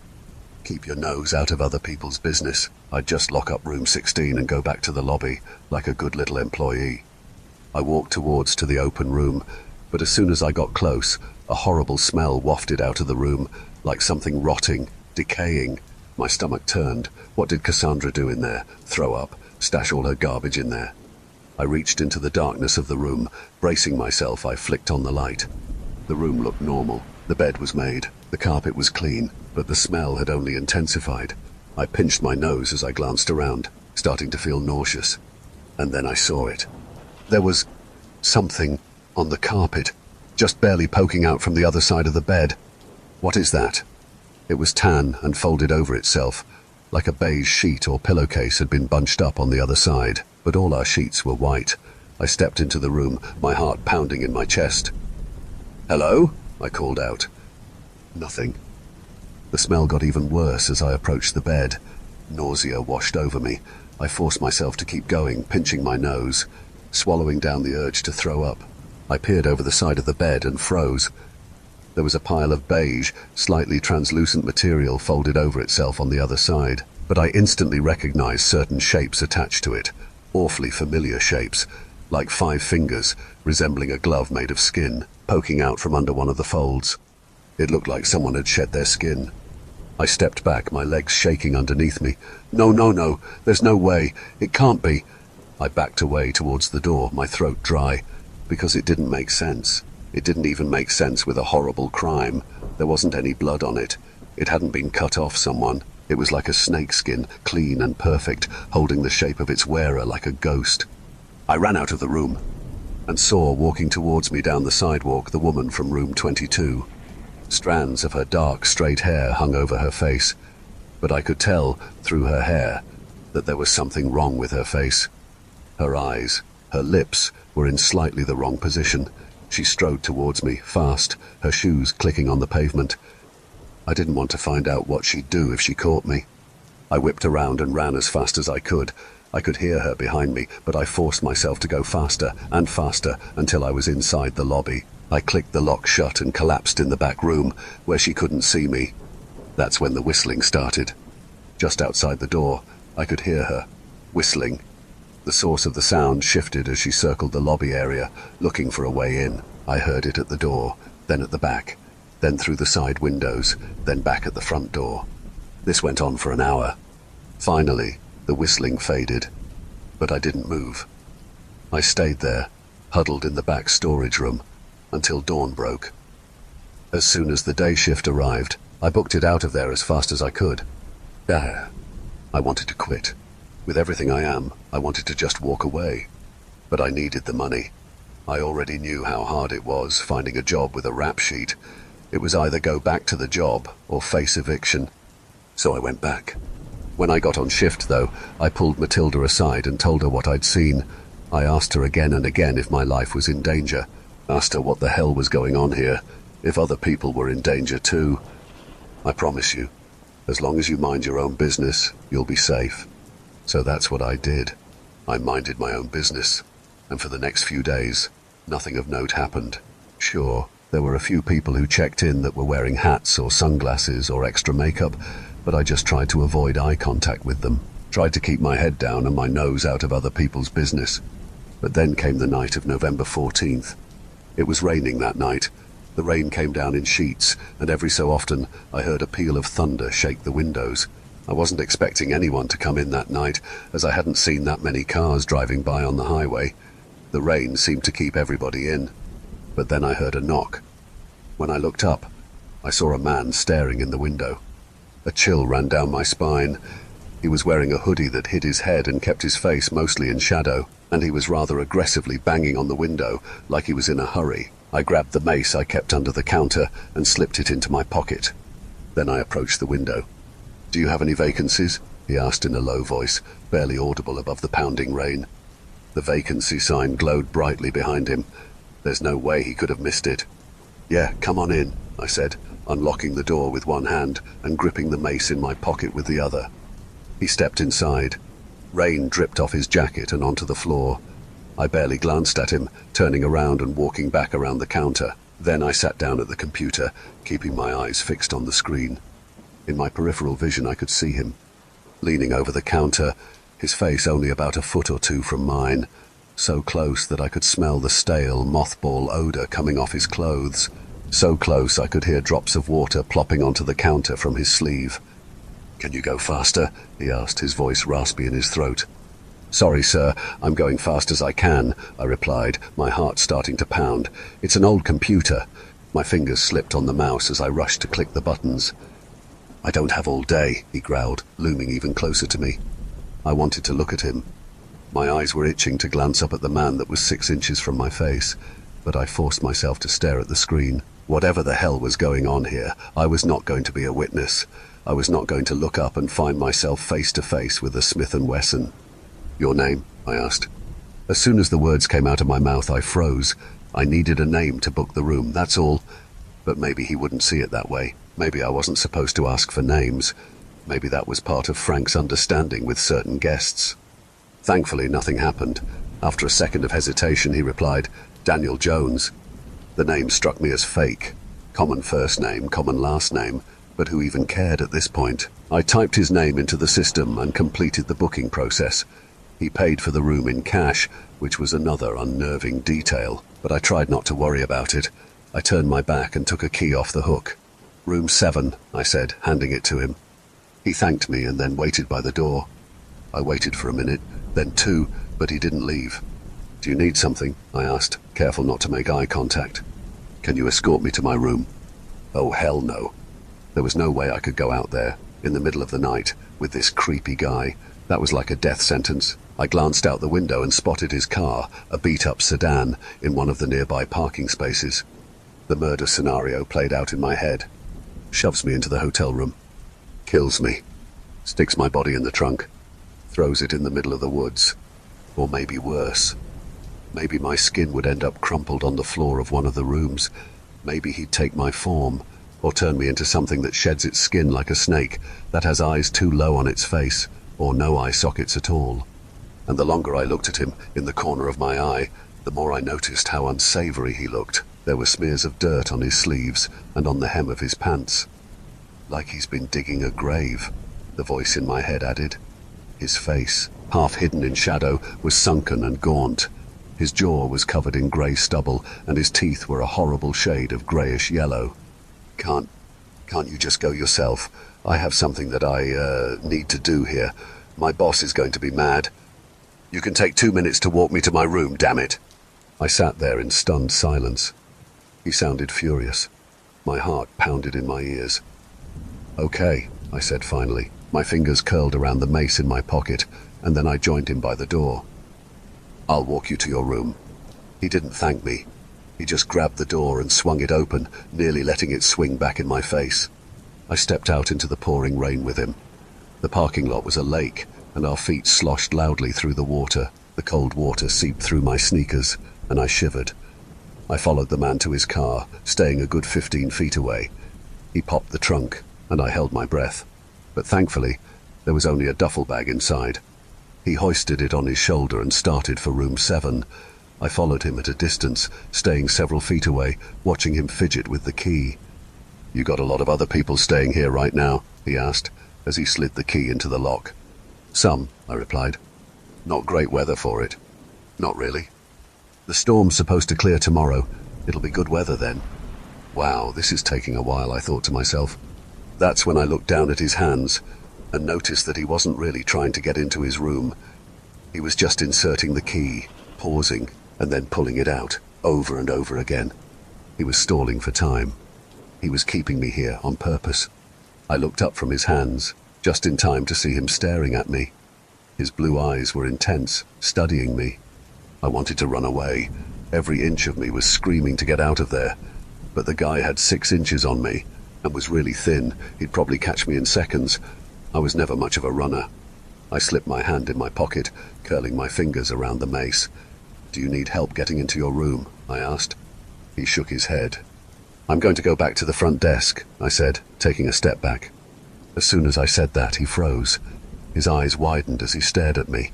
Keep your nose out of other people's business. I'd just lock up room 16 and go back to the lobby, like a good little employee. I walked towards to the open room, but as soon as I got close, a horrible smell wafted out of the room, like something rotting, decaying. My stomach turned. What did Cassandra do in there? Throw up? Stash all her garbage in there? I reached into the darkness of the room. Bracing myself, I flicked on the light. The room looked normal. The bed was made. The carpet was clean, but the smell had only intensified. I pinched my nose as I glanced around, starting to feel nauseous. And then I saw it. There was something on the carpet, just barely poking out from the other side of the bed. What is that? It was tan and folded over itself, like a beige sheet or pillowcase had been bunched up on the other side, but all our sheets were white. I stepped into the room, my heart pounding in my chest. "Hello?" I called out. Nothing. The smell got even worse as I approached the bed. Nausea washed over me. I forced myself to keep going, pinching my nose, swallowing down the urge to throw up. I peered over the side of the bed and froze. There was a pile of beige, slightly translucent material folded over itself on the other side, but I instantly recognized certain shapes attached to it, awfully familiar shapes, like 5 fingers, resembling a glove made of skin, poking out from under one of the folds. It looked like someone had shed their skin. I stepped back, my legs shaking underneath me. No, there's no way. It can't be. I backed away towards the door, my throat dry, because it didn't make sense. It didn't even make sense with a horrible crime. There wasn't any blood on it. It hadn't been cut off someone. It was like a snakeskin, clean and perfect, holding the shape of its wearer like a ghost. I ran out of the room and saw, walking towards me down the sidewalk, the woman from room 22. Strands of her dark, straight hair hung over her face, but I could tell, through her hair, that there was something wrong with her face. Her eyes, her lips, were in slightly the wrong position. She strode towards me, fast, her shoes clicking on the pavement. I didn't want to find out what she'd do if she caught me. I whipped around and ran as fast as I could. I could hear her behind me, but I forced myself to go faster and faster until I was inside the lobby. I clicked the lock shut and collapsed in the back room, where she couldn't see me. That's when the whistling started. Just outside the door, I could hear her, whistling. The source of the sound shifted as she circled the lobby area, looking for a way in. I heard it at the door, then at the back, then through the side windows, then back at the front door. This went on for an hour. Finally, the whistling faded, but I didn't move. I stayed there, huddled in the back storage room, until dawn broke. As soon as the day shift arrived, I booked it out of there as fast as I could. I wanted to quit. With everything I am, I wanted to just walk away. But I needed the money. I already knew how hard it was finding a job with a rap sheet. It was either go back to the job or face eviction. So I went back. When I got on shift, though, I pulled Matilda aside and told her what I'd seen. I asked her again and again if my life was in danger. Asked her what the hell was going on here, if other people were in danger too. I promise you, as long as you mind your own business, you'll be safe. So that's what I did. I minded my own business, and for the next few days, nothing of note happened. Sure, there were a few people who checked in that were wearing hats or sunglasses or extra makeup, but I just tried to avoid eye contact with them, tried to keep my head down and my nose out of other people's business. But then came the night of November 14th. It was raining that night. The rain came down in sheets, and every so often I heard a peal of thunder shake the windows. I wasn't expecting anyone to come in that night, as I hadn't seen that many cars driving by on the highway. The rain seemed to keep everybody in. But then I heard a knock. When I looked up, I saw a man staring in the window. A chill ran down my spine. He was wearing a hoodie that hid his head and kept his face mostly in shadow, and he was rather aggressively banging on the window, like he was in a hurry. I grabbed the mace I kept under the counter and slipped it into my pocket. Then I approached the window. "Do you have any vacancies?" he asked in a low voice, barely audible above the pounding rain. The vacancy sign glowed brightly behind him. There's no way he could have missed it. "Yeah, come on in," I said, unlocking the door with one hand and gripping the mace in my pocket with the other. He stepped inside. Rain dripped off his jacket and onto the floor. I barely glanced at him, turning around and walking back around the counter. Then I sat down at the computer, keeping my eyes fixed on the screen. In my peripheral vision, I could see him, leaning over the counter, his face only about a foot or two from mine, so close that I could smell the stale, mothball odor coming off his clothes, so close I could hear drops of water plopping onto the counter from his sleeve. "Can you go faster?" he asked, his voice raspy in his throat. "Sorry, sir, I'm going fast as I can," I replied, my heart starting to pound. "It's an old computer." My fingers slipped on the mouse as I rushed to click the buttons. "I don't have all day," he growled, looming even closer to me. I wanted to look at him. My eyes were itching to glance up at the man that was 6 inches from my face, but I forced myself to stare at the screen. Whatever the hell was going on here, I was not going to be a witness. I was not going to look up and find myself face to face with a Smith & Wesson. "Your name?" I asked. As soon as the words came out of my mouth, I froze. I needed a name to book the room, that's all. But maybe he wouldn't see it that way. Maybe I wasn't supposed to ask for names. Maybe that was part of Frank's understanding with certain guests. Thankfully, nothing happened. After a second of hesitation, he replied, "Daniel Jones." The name struck me as fake. Common first name, common last name, but who even cared at this point? I typed his name into the system and completed the booking process. He paid for the room in cash, which was another unnerving detail, but I tried not to worry about it. I turned my back and took a key off the hook. "Room 7, I said, handing it to him. He thanked me and then waited by the door. I waited for a minute, then 2, but he didn't leave. "Do you need something?" I asked, careful not to make eye contact. "Can you escort me to my room?" Oh, hell no. There was no way I could go out there, in the middle of the night, with this creepy guy. That was like a death sentence. I glanced out the window and spotted his car, a beat-up sedan, in one of the nearby parking spaces. The murder scenario played out in my head. Shoves me into the hotel room. Kills me. Sticks my body in the trunk. Throws it in the middle of the woods. Or maybe worse. Maybe my skin would end up crumpled on the floor of one of the rooms. Maybe he'd take my form, or turn me into something that sheds its skin like a snake, that has eyes too low on its face, or no eye sockets at all. And the longer I looked at him, in the corner of my eye, the more I noticed how unsavory he looked. There were smears of dirt on his sleeves and on the hem of his pants. "Like he's been digging a grave," the voice in my head added. His face, half hidden in shadow, was sunken and gaunt. His jaw was covered in grey stubble, and his teeth were a horrible shade of greyish yellow. Can't you just go yourself? I have something that I need to do here. My boss is going to be mad." "You can take 2 minutes to walk me to my room, damn it." I sat there in stunned silence. He sounded furious. My heart pounded in my ears. "Okay," I said finally. My fingers curled around the mace in my pocket, and then I joined him by the door. "I'll walk you to your room." He didn't thank me. He just grabbed the door and swung it open, nearly letting it swing back in my face. I stepped out into the pouring rain with him. The parking lot was a lake, and our feet sloshed loudly through the water. The cold water seeped through my sneakers, and I shivered. I followed the man to his car, staying a good 15 feet away. He popped the trunk, and I held my breath. But thankfully, there was only a duffel bag inside. He hoisted it on his shoulder and started for room 7. I followed him at a distance, staying several feet away, watching him fidget with the key. "You got a lot of other people staying here right now?" he asked, as he slid the key into the lock. "Some," I replied. "Not great weather for it." "Not really." "The storm's supposed to clear tomorrow. It'll be good weather then." Wow, this is taking a while, I thought to myself. That's when I looked down at his hands and noticed that he wasn't really trying to get into his room. He was just inserting the key, pausing, and then pulling it out, over and over again. He was stalling for time. He was keeping me here on purpose. I looked up from his hands, just in time to see him staring at me. His blue eyes were intense, studying me. I wanted to run away. Every inch of me was screaming to get out of there. But the guy had 6 inches on me, and was really thin. He'd probably catch me in seconds. I was never much of a runner. I slipped my hand in my pocket, curling my fingers around the mace. "Do you need help getting into your room?" I asked. He shook his head. "I'm going to go back to the front desk," I said, taking a step back. As soon as I said that, he froze. His eyes widened as he stared at me.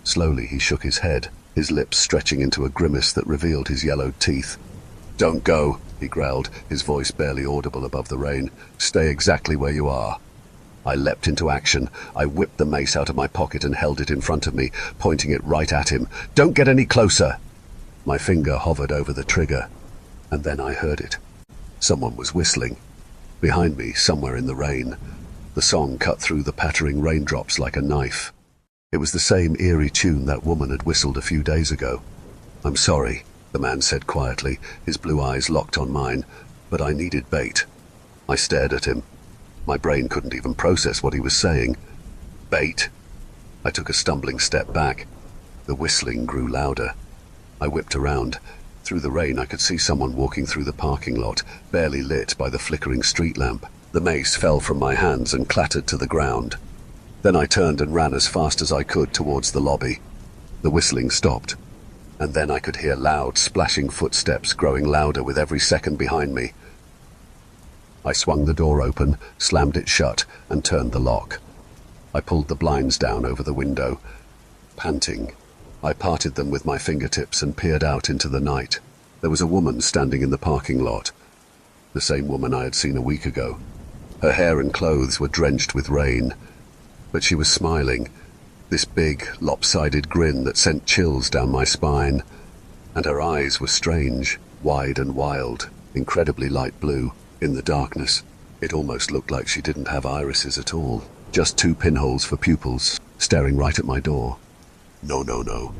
Slowly, he shook his head, his lips stretching into a grimace that revealed his yellowed teeth. "Don't go," he growled, his voice barely audible above the rain. "Stay exactly where you are." I leapt into action. I whipped the mace out of my pocket and held it in front of me, pointing it right at him. "Don't get any closer!" My finger hovered over the trigger, and then I heard it. Someone was whistling. Behind me, somewhere in the rain. The song cut through the pattering raindrops like a knife. It was the same eerie tune that woman had whistled a few days ago. "I'm sorry," the man said quietly, his blue eyes locked on mine, "but I needed bait." I stared at him. My brain couldn't even process what he was saying. Bait? I took a stumbling step back. The whistling grew louder. I whipped around. Through the rain I could see someone walking through the parking lot, barely lit by the flickering street lamp. The mace fell from my hands and clattered to the ground. Then I turned and ran as fast as I could towards the lobby. The whistling stopped, and then I could hear loud, splashing footsteps growing louder with every second behind me. I swung the door open, slammed it shut, and turned the lock. I pulled the blinds down over the window. Panting, I parted them with my fingertips and peered out into the night. There was a woman standing in the parking lot, the same woman I had seen a week ago. Her hair and clothes were drenched with rain, but she was smiling, this big, lopsided grin that sent chills down my spine. And her eyes were strange, wide and wild, incredibly light blue. In the darkness, it almost looked like she didn't have irises at all, just two pinholes for pupils, staring right at my door. No, no, no.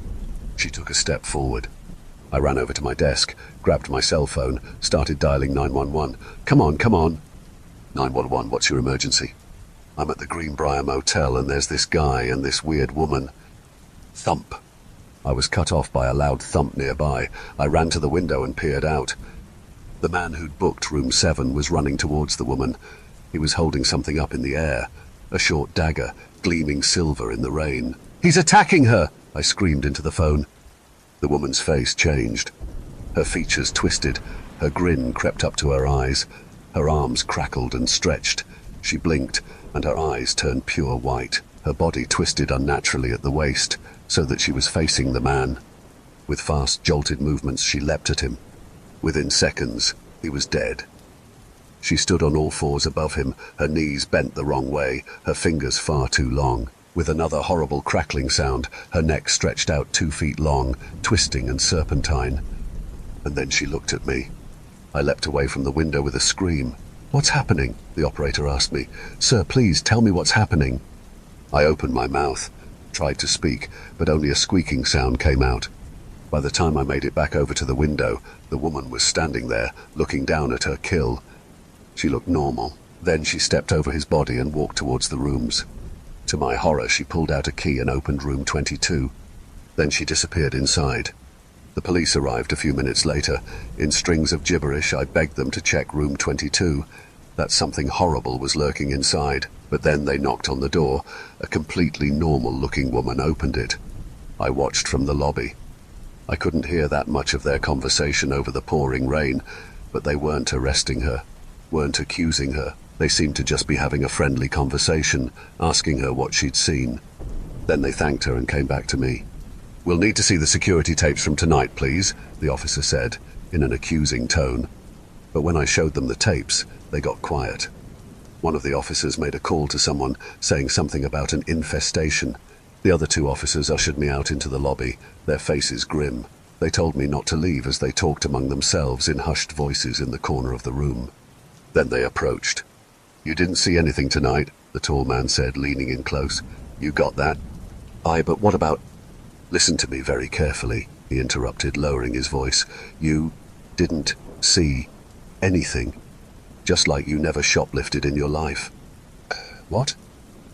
She took a step forward. I ran over to my desk, grabbed my cell phone, started dialing 911. Come on, come on. 911, what's your emergency? I'm at the Greenbrier Motel and there's this guy and this weird woman. Thump. I was cut off by a loud thump nearby. I ran to the window and peered out. The man who'd booked room 7 was running towards the woman. He was holding something up in the air, a short dagger, gleaming silver in the rain. "He's attacking her!" I screamed into the phone. The woman's face changed. Her features twisted, her grin crept up to her eyes. Her arms crackled and stretched. She blinked, and her eyes turned pure white. Her body twisted unnaturally at the waist, so that she was facing the man. With fast, jolted movements, she leapt at him. Within seconds, he was dead. She stood on all fours above him, her knees bent the wrong way, her fingers far too long. With another horrible crackling sound, her neck stretched out 2 feet long, twisting and serpentine. And then she looked at me. I leapt away from the window with a scream. "What's happening?" the operator asked me. "Sir, please tell me what's happening." I opened my mouth, tried to speak, but only a squeaking sound came out. By the time I made it back over to the window, the woman was standing there, looking down at her kill. She looked normal. Then she stepped over his body and walked towards the rooms. To my horror, she pulled out a key and opened room 22. Then she disappeared inside. The police arrived a few minutes later. In strings of gibberish, I begged them to check room 22, that something horrible was lurking inside. But then they knocked on the door. A completely normal-looking woman opened it. I watched from the lobby. I couldn't hear that much of their conversation over the pouring rain, but they weren't arresting her, weren't accusing her. They seemed to just be having a friendly conversation, asking her what she'd seen. Then they thanked her and came back to me. "We'll need to see the security tapes from tonight, please," the officer said, in an accusing tone. But when I showed them the tapes, they got quiet. One of the officers made a call to someone, saying something about an infestation. The other 2 officers ushered me out into the lobby, their faces grim. They told me not to leave as they talked among themselves in hushed voices in the corner of the room. Then they approached. "You didn't see anything tonight," the tall man said, leaning in close. "You got that?" "Aye, but what about—" "Listen to me very carefully," he interrupted, lowering his voice. "You didn't see anything, just like you never shoplifted in your life." "What?"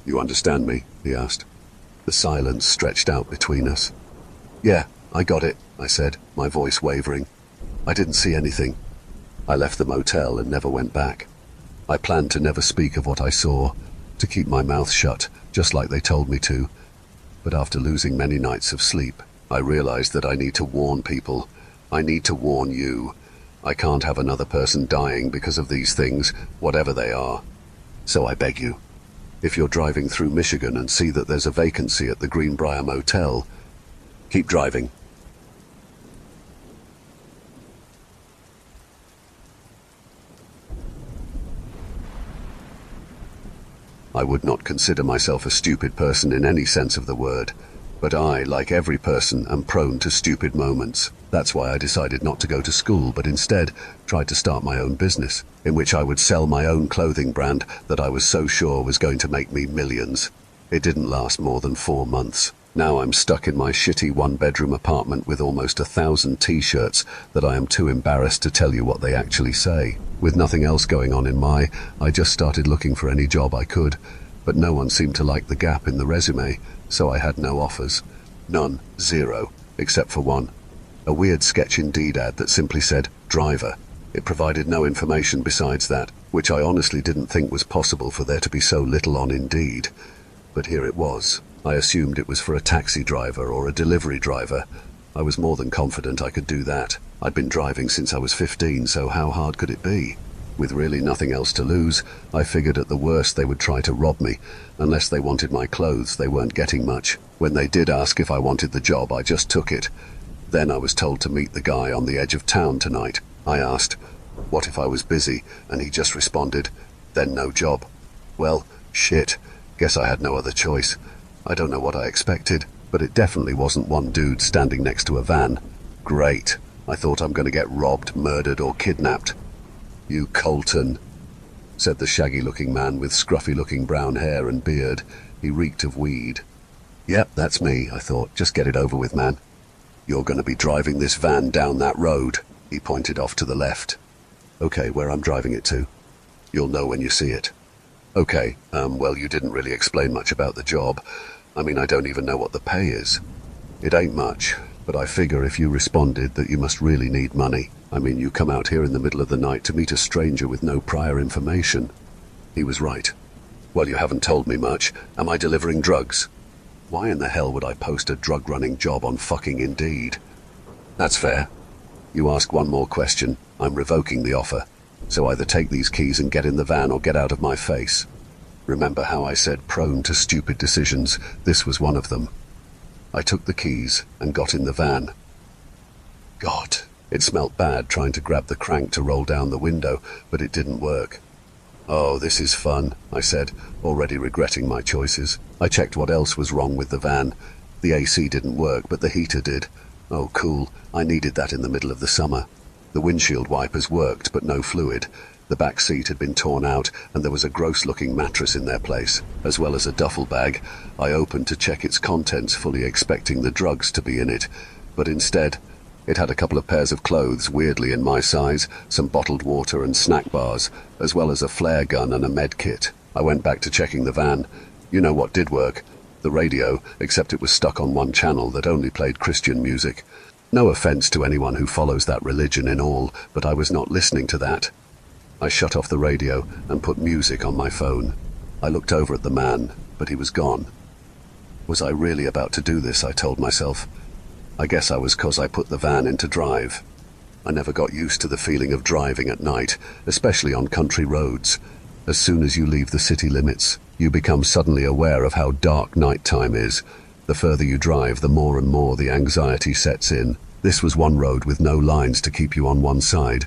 "You understand me?" he asked. The silence stretched out between us. "Yeah, I got it," I said, my voice wavering. "I didn't see anything. I left the motel and never went back. I planned to never speak of what I saw, to keep my mouth shut, just like they told me to. But after losing many nights of sleep, I realized that I need to warn people. I need to warn you. I can't have another person dying because of these things, whatever they are. So I beg you, if you're driving through Michigan and see that there's a vacancy at the Greenbrier Motel, keep driving. I would not consider myself a stupid person in any sense of the word, but I, like every person, am prone to stupid moments. That's why I decided not to go to school, but instead tried to start my own business, in which I would sell my own clothing brand that I was so sure was going to make me millions. It didn't last more than 4 months. Now I'm stuck in my shitty one-bedroom apartment with almost 1,000 t-shirts that I am too embarrassed to tell you what they actually say. With nothing else going on I just started looking for any job I could, but no one seemed to like the gap in the resume, so I had no offers. None. Zero. Except for one. A weird sketch Indeed ad that simply said, driver. It provided no information besides that, which I honestly didn't think was possible for there to be so little on Indeed. But here it was. I assumed it was for a taxi driver or a delivery driver. I was more than confident I could do that. I'd been driving since I was 15, so how hard could it be? With really nothing else to lose, I figured at the worst they would try to rob me. Unless they wanted my clothes, they weren't getting much. When they did ask if I wanted the job, I just took it. Then I was told to meet the guy on the edge of town tonight. I asked, what if I was busy? And he just responded, then no job. Well, shit. Guess I had no other choice. I don't know what I expected, but it definitely wasn't one dude standing next to a van. Great. I thought I'm going to get robbed, murdered, or kidnapped. You Colton, said the shaggy-looking man with scruffy-looking brown hair and beard. He reeked of weed. Yep, that's me, I thought. Just get it over with, man. You're going to be driving this van down that road. He pointed off to the left. Okay, where I'm driving it to? You'll know when you see it. Okay, well, you didn't really explain much about the job. I mean, I don't even know what the pay is. It ain't much, but I figure if you responded that you must really need money. I mean, you come out here in the middle of the night to meet a stranger with no prior information. He was right. Well, you haven't told me much. Am I delivering drugs? Why in the hell would I post a drug-running job on fucking Indeed? That's fair. You ask one more question, I'm revoking the offer. So either take these keys and get in the van or get out of my face. Remember how I said prone to stupid decisions? This was one of them. I took the keys and got in the van. God, it smelt bad trying to grab the crank to roll down the window, but it didn't work. Oh, this is fun, I said, already regretting my choices. I checked what else was wrong with the van. The AC didn't work, but the heater did. Oh, cool. I needed that in the middle of the summer. The windshield wipers worked, but no fluid. The back seat had been torn out, and there was a gross-looking mattress in their place, as well as a duffel bag. I opened to check its contents, fully expecting the drugs to be in it, but instead, it had a couple of pairs of clothes, weirdly in my size, some bottled water and snack bars, as well as a flare gun and a med kit. I went back to checking the van. You know what did work? The radio, except it was stuck on one channel that only played Christian music. No offense to anyone who follows that religion in all, but I was not listening to that. I shut off the radio and put music on my phone. I looked over at the man, but he was gone. Was I really about to do this, I told myself. I guess I was 'cause I put the van into drive. I never got used to the feeling of driving at night, especially on country roads. As soon as you leave the city limits, you become suddenly aware of how dark nighttime is. The further you drive, the more and more the anxiety sets in. This was one road with no lines to keep you on one side,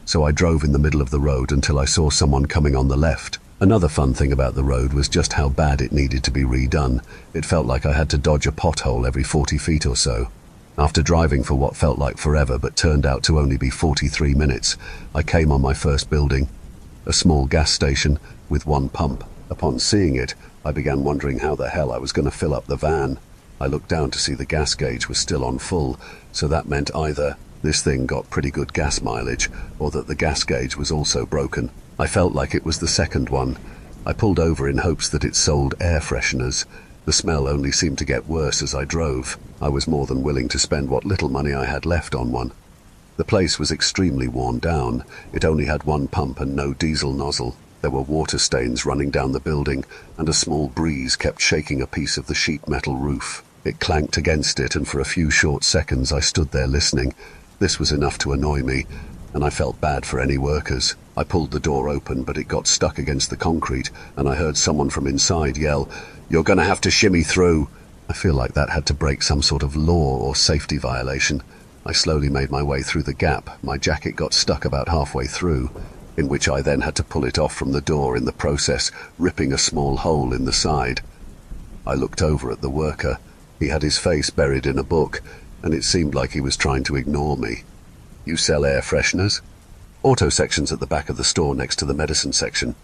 so I drove in the middle of the road until I saw someone coming on the left. Another fun thing about the road was just how bad it needed to be redone. It felt like I had to dodge a pothole every 40 feet or so. After driving for what felt like forever but turned out to only be 43 minutes, I came on my first building, a small gas station with one pump. Upon seeing it, I began wondering how the hell I was going to fill up the van. I looked down to see the gas gauge was still on full, so that meant either this thing got pretty good gas mileage, or that the gas gauge was also broken. I felt like it was the second one. I pulled over in hopes that it sold air fresheners. The smell only seemed to get worse as I drove. I was more than willing to spend what little money I had left on one. The place was extremely worn down. It only had one pump and no diesel nozzle. There were water stains running down the building, and a small breeze kept shaking a piece of the sheet metal roof. It clanked against it, and for a few short seconds I stood there listening. This was enough to annoy me, and I felt bad for any workers. I pulled the door open, but it got stuck against the concrete, and I heard someone from inside yell, "You're gonna have to shimmy through." I feel like that had to break some sort of law or safety violation. I slowly made my way through the gap. My jacket got stuck about halfway through. in which I then had to pull it off from the door, in the process ripping a small hole in the side. I looked over at the worker. He had his face buried in a book, and it seemed like he was trying to ignore me. "You sell air fresheners?" "Auto section's at the back of the store next to the medicine section."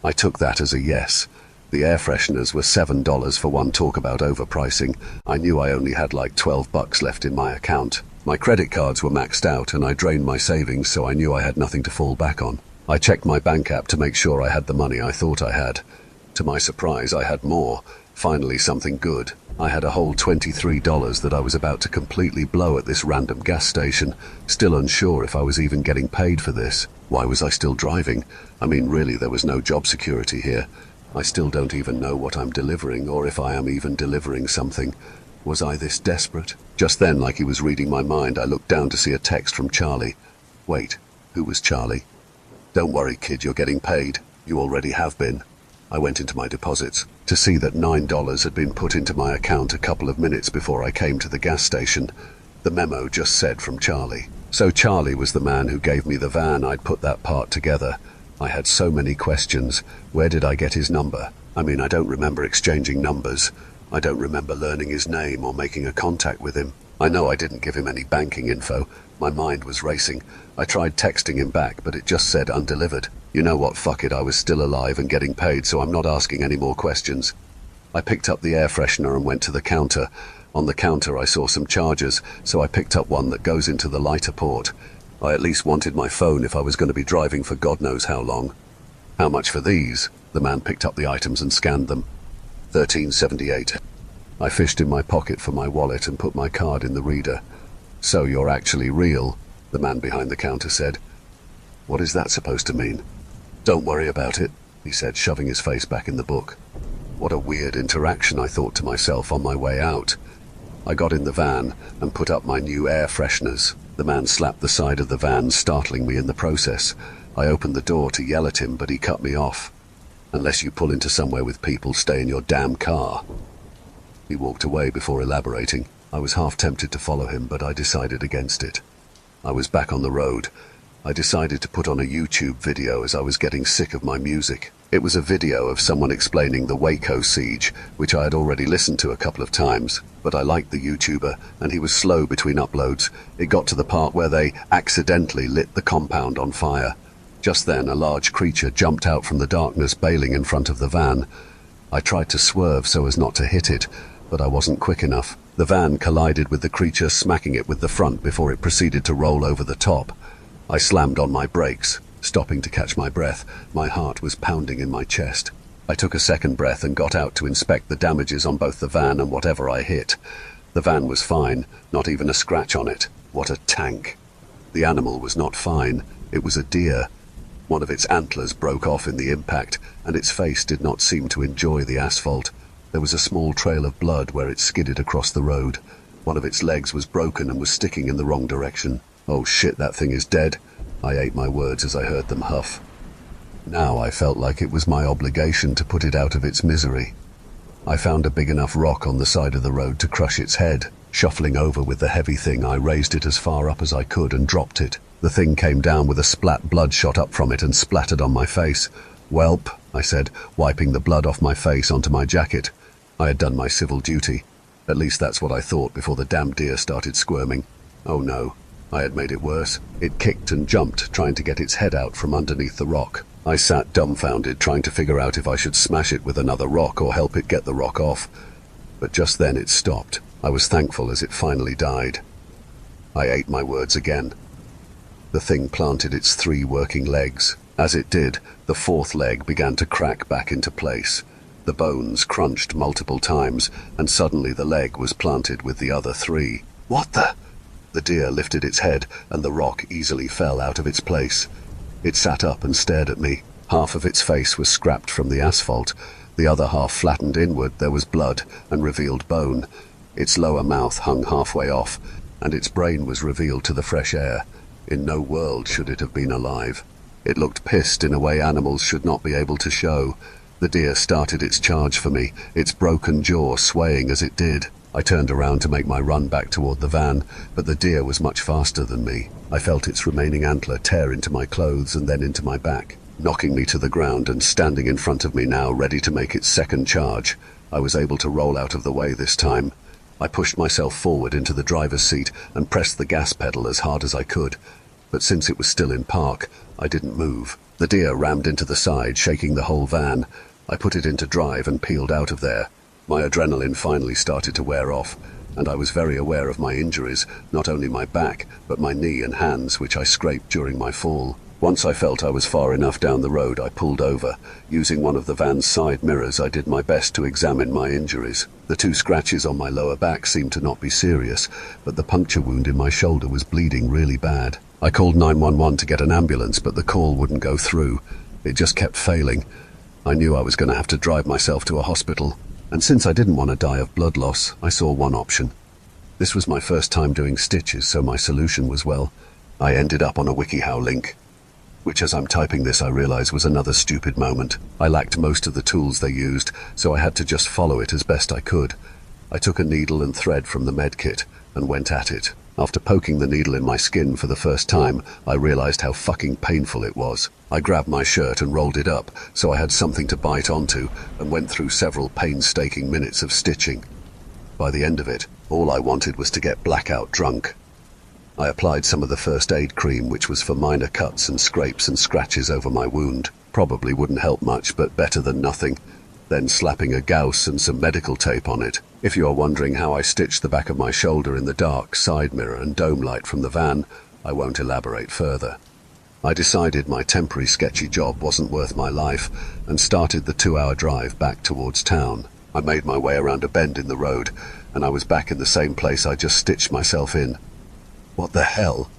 I took that as a yes. The air fresheners were $7 for one. Talk about overpricing. I knew I only had like $12 left in my account. My credit cards were maxed out and I drained my savings, so I knew I had nothing to fall back on. I checked my bank app to make sure I had the money I thought I had. To my surprise, I had more. Finally, something good. I had a whole $23 that I was about to completely blow at this random gas station, still unsure if I was even getting paid for this. Why was I still driving? I mean, really, there was no job security here. I still don't even know what I'm delivering, or if I am even delivering something. Was I this desperate? Just then, like he was reading my mind, I looked down to see a text from Charlie. Wait, who was Charlie? "Don't worry, kid, you're getting paid. You already have been." I went into my deposits to see that $9 had been put into my account a couple of minutes before I came to the gas station. The memo just said from Charlie. So Charlie was the man who gave me the van. I'd put that part together. I had so many questions. Where did I get his number? I mean, I don't remember exchanging numbers. I don't remember learning his name or making a contact with him. I know I didn't give him any banking info. My mind was racing. I tried texting him back, but it just said undelivered. You know what, fuck it, I was still alive and getting paid, so I'm not asking any more questions. I picked up the air freshener and went to the counter. On the counter I saw some chargers, so I picked up one that goes into the lighter port. I at least wanted my phone if I was going to be driving for God knows how long. "How much for these?" The man picked up the items and scanned them. $13.78. I fished in my pocket for my wallet and put my card in the reader. "So you're actually real," the man behind the counter said. "What is that supposed to mean?" "Don't worry about it," he said, shoving his face back in the book. What a weird interaction, I thought to myself on my way out. I got in the van and put up my new air fresheners. The man slapped the side of the van, startling me in the process. I opened the door to yell at him, but he cut me off. "Unless you pull into somewhere with people, stay in your damn car." He walked away before elaborating. I was half tempted to follow him, but I decided against it. I was back on the road. I decided to put on a YouTube video as I was getting sick of my music. It was a video of someone explaining the Waco siege, which I had already listened to a couple of times, but I liked the YouTuber, and he was slow between uploads. It got to the part where they accidentally lit the compound on fire. Just then, a large creature jumped out from the darkness, bailing in front of the van. I tried to swerve so as not to hit it, but I wasn't quick enough. The van collided with the creature, smacking it with the front before it proceeded to roll over the top. I slammed on my brakes, stopping to catch my breath. My heart was pounding in my chest. I took a second breath and got out to inspect the damages on both the van and whatever I hit. The van was fine, not even a scratch on it. What a tank. The animal was not fine. It was a deer. One of its antlers broke off in the impact, and its face did not seem to enjoy the asphalt. There was a small trail of blood where it skidded across the road. One of its legs was broken and was sticking in the wrong direction. Oh shit, that thing is dead. I ate my words as I heard them huff. Now I felt like it was my obligation to put it out of its misery. I found a big enough rock on the side of the road to crush its head. Shuffling over with the heavy thing, I raised it as far up as I could and dropped it. The thing came down with a splat. Blood shot up from it and splattered on my face. "Welp," I said, wiping the blood off my face onto my jacket. I had done my civil duty. At least that's what I thought before the damn deer started squirming. Oh no, I had made it worse. It kicked and jumped, trying to get its head out from underneath the rock. I sat dumbfounded, trying to figure out if I should smash it with another rock or help it get the rock off. But just then it stopped. I was thankful as it finally died. I ate my words again. The thing planted its 3 working legs. As it did, the 4th leg began to crack back into place. The bones crunched multiple times, and suddenly the leg was planted with the other 3. What the? The deer lifted its head, and the rock easily fell out of its place. It sat up and stared at me. Half of its face was scrapped from the asphalt. The other half flattened inward. There was blood and revealed bone. Its lower mouth hung halfway off, and its brain was revealed to the fresh air. In no world should it have been alive. It looked pissed in a way animals should not be able to show. The deer started its charge for me, its broken jaw swaying as it did. I turned around to make my run back toward the van, but the deer was much faster than me. I felt its remaining antler tear into my clothes and then into my back, knocking me to the ground and standing in front of me now, ready to make its second charge. I was able to roll out of the way this time. I pushed myself forward into the driver's seat and pressed the gas pedal as hard as I could, but since it was still in park, I didn't move. The deer rammed into the side, shaking the whole van. I put it into drive and peeled out of there. My adrenaline finally started to wear off, and I was very aware of my injuries, not only my back, but my knee and hands, which I scraped during my fall. Once I felt I was far enough down the road, I pulled over. Using one of the van's side mirrors, I did my best to examine my injuries. The 2 scratches on my lower back seemed to not be serious, but the puncture wound in my shoulder was bleeding really bad. I called 911 to get an ambulance, but the call wouldn't go through. It just kept failing. I knew I was going to have to drive myself to a hospital, and since I didn't want to die of blood loss, I saw one option. This was my first time doing stitches, so my solution was, well, I ended up on a WikiHow link, which as I'm typing this I realize was another stupid moment. I lacked most of the tools they used, so I had to just follow it as best I could. I took a needle and thread from the med kit and went at it. After poking the needle in my skin for the first time, I realized how fucking painful it was. I grabbed my shirt and rolled it up so I had something to bite onto, and went through several painstaking minutes of stitching. By the end of it, all I wanted was to get blackout drunk. I applied some of the first aid cream, which was for minor cuts and scrapes and scratches over my wound. Probably wouldn't help much, but better than nothing. Then slapping a gauze and some medical tape on it. If you are wondering how I stitched the back of my shoulder in the dark, side mirror and dome light from the van, I won't elaborate further. I decided my temporary sketchy job wasn't worth my life and started the 2-hour drive back towards town. I made my way around a bend in the road, and I was back in the same place I just stitched myself in. What the hell?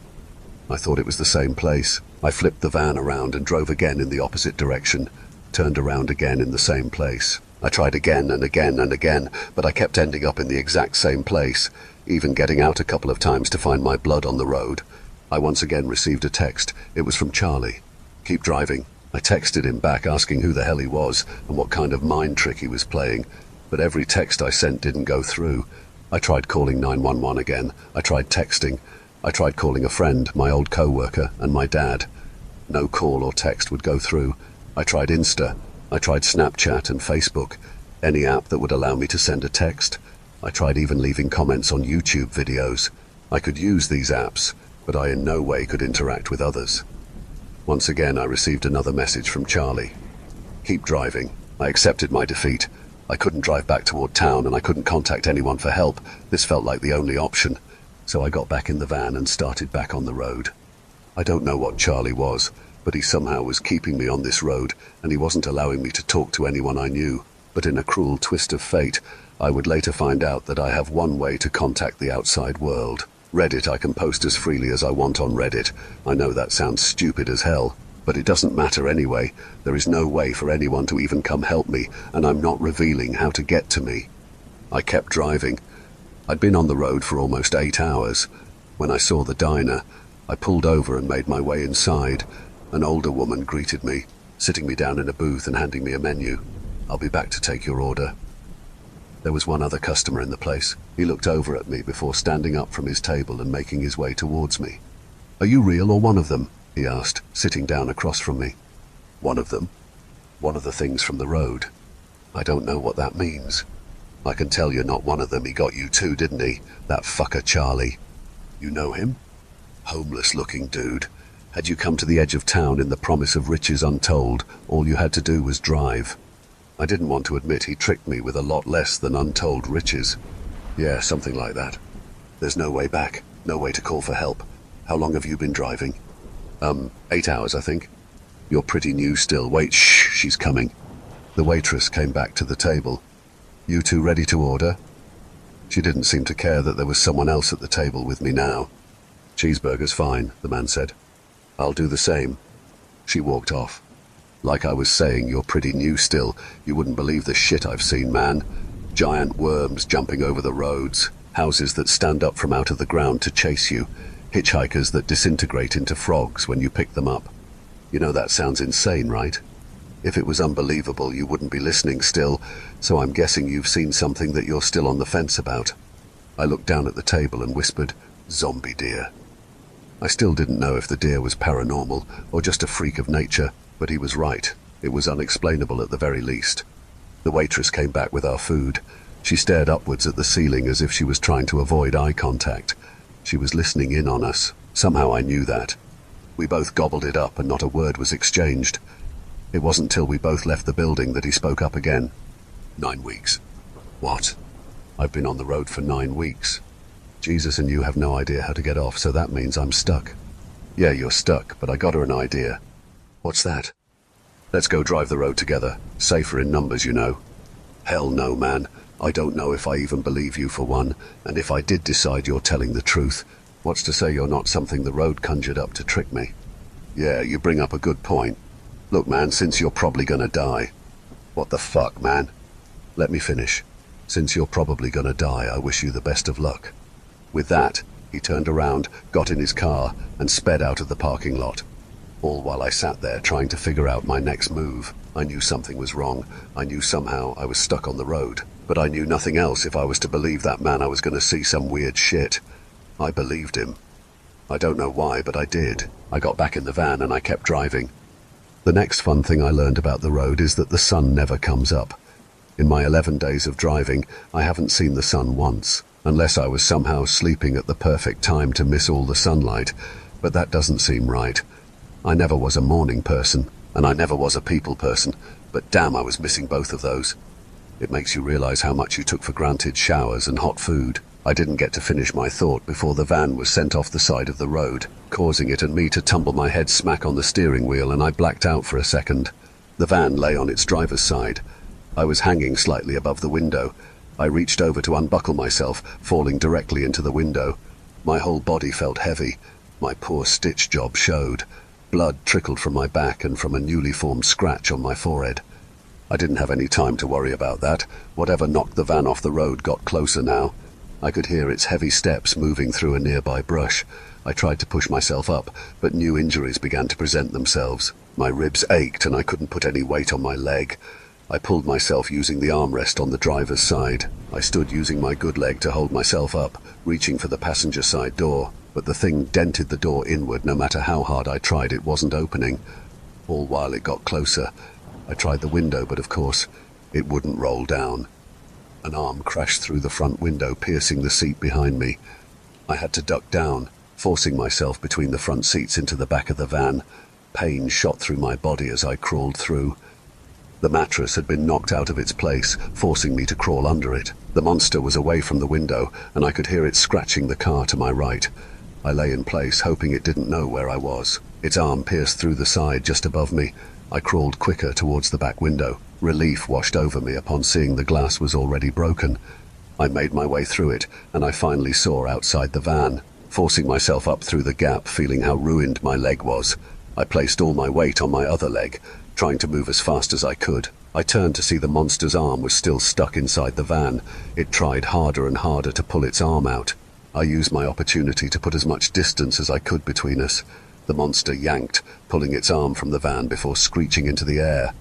I thought it was the same place. I flipped the van around and drove again in the opposite direction, turned around again in the same place. I tried again and again and again, but I kept ending up in the exact same place, even getting out a couple of times to find my blood on the road. I once again received a text. It was from Charlie. Keep driving. I texted him back asking who the hell he was and what kind of mind trick he was playing, but every text I sent didn't go through. I tried calling 911 again. I tried texting. I tried calling a friend, my old co-worker, and my dad. No call or text would go through. I tried Insta. I tried Snapchat and Facebook, any app that would allow me to send a text. I tried even leaving comments on YouTube videos. I could use these apps, but I in no way could interact with others. Once again, I received another message from Charlie. Keep driving. I accepted my defeat. I couldn't drive back toward town and I couldn't contact anyone for help. This felt like the only option. So I got back in the van and started back on the road. I don't know what Charlie was, but he somehow was keeping me on this road, and he wasn't allowing me to talk to anyone I knew. But in a cruel twist of fate, I would later find out that I have one way to contact the outside world. Reddit. I can post as freely as I want on Reddit. I know that sounds stupid as hell, but it doesn't matter anyway. There is no way for anyone to even come help me, and I'm not revealing how to get to me. I kept driving. I'd been on the road for almost 8 hours. When I saw the diner, I pulled over and made my way inside. An older woman greeted me, sitting me down in a booth and handing me a menu. I'll be back to take your order. There was one other customer in the place. He looked over at me before standing up from his table and making his way towards me. Are you real or one of them? He asked, sitting down across from me. One of them? One of the things from the road. I don't know what that means. I can tell you're not one of them. He got you too, didn't he? That fucker Charlie. You know him? Homeless-looking dude. Had you come to the edge of town in the promise of riches untold, all you had to do was drive. I didn't want to admit he tricked me with a lot less than untold riches. Yeah, something like that. There's no way back, no way to call for help. How long have you been driving? 8 hours, I think. You're pretty new still. Wait, shh, she's coming. The waitress came back to the table. You two ready to order? She didn't seem to care that there was someone else at the table with me now. Cheeseburger's fine, the man said. I'll do the same. She walked off. Like I was saying, you're pretty new still. You wouldn't believe the shit I've seen, man. Giant worms jumping over the roads, houses that stand up from out of the ground to chase you, hitchhikers that disintegrate into frogs when you pick them up. You know that sounds insane, right? If it was unbelievable, you wouldn't be listening still, so I'm guessing you've seen something that you're still on the fence about. I looked down at the table and whispered, "Zombie deer." I still didn't know if the deer was paranormal or just a freak of nature, but he was right. It was unexplainable at the very least. The waitress came back with our food. She stared upwards at the ceiling as if she was trying to avoid eye contact. She was listening in on us. Somehow I knew that. We both gobbled it up and not a word was exchanged. It wasn't till we both left the building that he spoke up again. 9 weeks. What? I've been on the road for 9 weeks. Jesus and you have no idea how to get off, so that means I'm stuck. Yeah, you're stuck, but I got her an idea. What's that? Let's go drive the road together. Safer in numbers, you know. Hell no, man. I don't know if I even believe you for one, and if I did decide you're telling the truth, what's to say you're not something the road conjured up to trick me? Yeah, you bring up a good point. Look, man, since you're probably gonna die. What the fuck, man? Let me finish. Since you're probably gonna die, I wish you the best of luck. With that, he turned around, got in his car, and sped out of the parking lot. All while I sat there trying to figure out my next move. I knew something was wrong. I knew somehow I was stuck on the road. But I knew nothing else if I was to believe that man I was going to see some weird shit. I believed him. I don't know why, but I did. I got back in the van and I kept driving. The next fun thing I learned about the road is that the sun never comes up. In my 11 days of driving, I haven't seen the sun once, unless I was somehow sleeping at the perfect time to miss all the sunlight, but that doesn't seem right. I never was a morning person, and I never was a people person, but damn, I was missing both of those. It makes you realize how much you took for granted showers and hot food. I didn't get to finish my thought before the van was sent off the side of the road, causing it and me to tumble my head smack on the steering wheel, and I blacked out for a second. The van lay on its driver's side. I was hanging slightly above the window. I reached over to unbuckle myself, falling directly into the window. My whole body felt heavy. My poor stitch job showed. Blood trickled from my back and from a newly formed scratch on my forehead. I didn't have any time to worry about that. Whatever knocked the van off the road got closer now. I could hear its heavy steps moving through a nearby brush. I tried to push myself up, but new injuries began to present themselves. My ribs ached and I couldn't put any weight on my leg. I pulled myself using the armrest on the driver's side. I stood using my good leg to hold myself up, reaching for the passenger side door, but the thing dented the door inward. No matter how hard I tried, it wasn't opening. All while it got closer. I tried the window, but of course, it wouldn't roll down. An arm crashed through the front window, piercing the seat behind me. I had to duck down, forcing myself between the front seats into the back of the van. Pain shot through my body as I crawled through. The mattress had been knocked out of its place, forcing me to crawl under it. The monster was away from the window, and I could hear it scratching the car to my right. I lay in place, hoping it didn't know where I was. Its arm pierced through the side just above me. I crawled quicker towards the back window. Relief washed over me upon seeing the glass was already broken. I made my way through it, and I finally saw outside the van. Forcing myself up through the gap, feeling how ruined my leg was. I placed all my weight on my other leg, trying to move as fast as I could. I turned to see the monster's arm was still stuck inside the van. It tried harder and harder to pull its arm out. I used my opportunity to put as much distance as I could between us. The monster yanked, pulling its arm from the van before screeching into the air.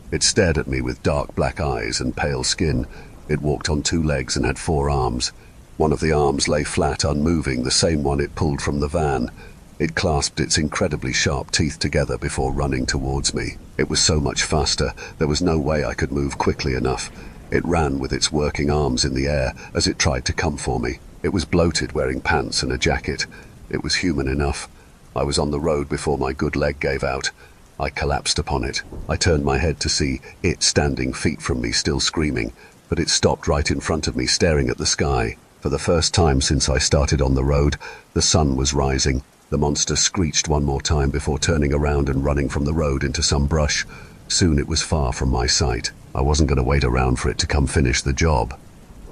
It stared at me with dark black eyes and pale skin. It walked on 2 legs and had 4 arms. One of the arms lay flat, unmoving, the same one it pulled from the van. It clasped its incredibly sharp teeth together before running towards me. It was so much faster, there was no way I could move quickly enough. It ran with its working arms in the air as it tried to come for me. It was bloated, wearing pants and a jacket. It was human enough. I was on the road before my good leg gave out. I collapsed upon it. I turned my head to see it standing feet from me, still screaming, but it stopped right in front of me, staring at the sky. For the first time since I started on the road, the sun was rising. The monster screeched one more time before turning around and running from the road into some brush. Soon it was far from my sight. I wasn't going to wait around for it to come finish the job.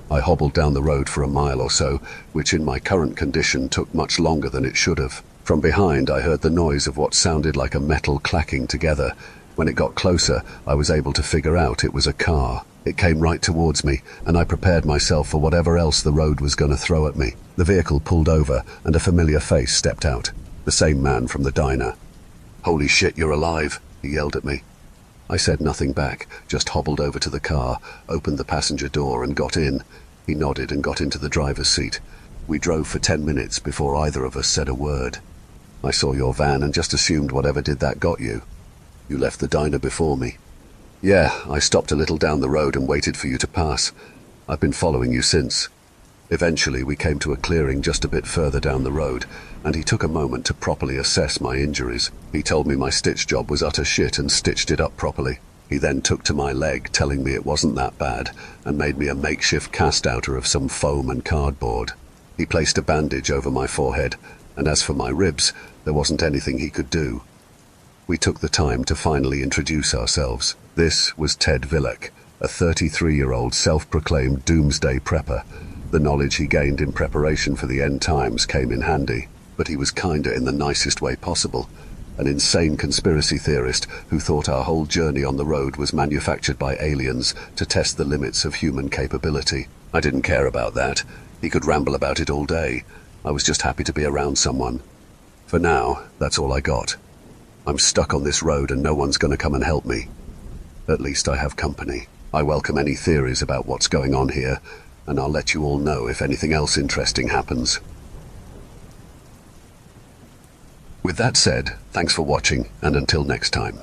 I hobbled down the road for a mile or so, which in my current condition took much longer than it should have. From behind, I heard the noise of what sounded like a metal clacking together. When it got closer, I was able to figure out it was a car. It came right towards me, and I prepared myself for whatever else the road was going to throw at me. The vehicle pulled over, and a familiar face stepped out. The same man from the diner. "Holy shit, you're alive," he yelled at me. I said nothing back, just hobbled over to the car, opened the passenger door and got in. He nodded and got into the driver's seat. We drove for 10 minutes before either of us said a word. I saw your van and just assumed whatever did that got you. You left the diner before me. Yeah, I stopped a little down the road and waited for you to pass. I've been following you since. Eventually we came to a clearing just a bit further down the road, and he took a moment to properly assess my injuries. He told me my stitch job was utter shit and stitched it up properly. He then took to my leg, telling me it wasn't that bad, and made me a makeshift cast-outer of some foam and cardboard. He placed a bandage over my forehead, and as for my ribs, there wasn't anything he could do. We took the time to finally introduce ourselves. This was Ted Villek, a 33-year-old self-proclaimed doomsday prepper. The knowledge he gained in preparation for the end times came in handy, but he was kinda in the nicest way possible. An insane conspiracy theorist who thought our whole journey on the road was manufactured by aliens to test the limits of human capability. I didn't care about that. He could ramble about it all day. I was just happy to be around someone. For now, that's all I got. I'm stuck on this road and no one's gonna come and help me. At least I have company. I welcome any theories about what's going on here, and I'll let you all know if anything else interesting happens. With that said, thanks for watching, and until next time.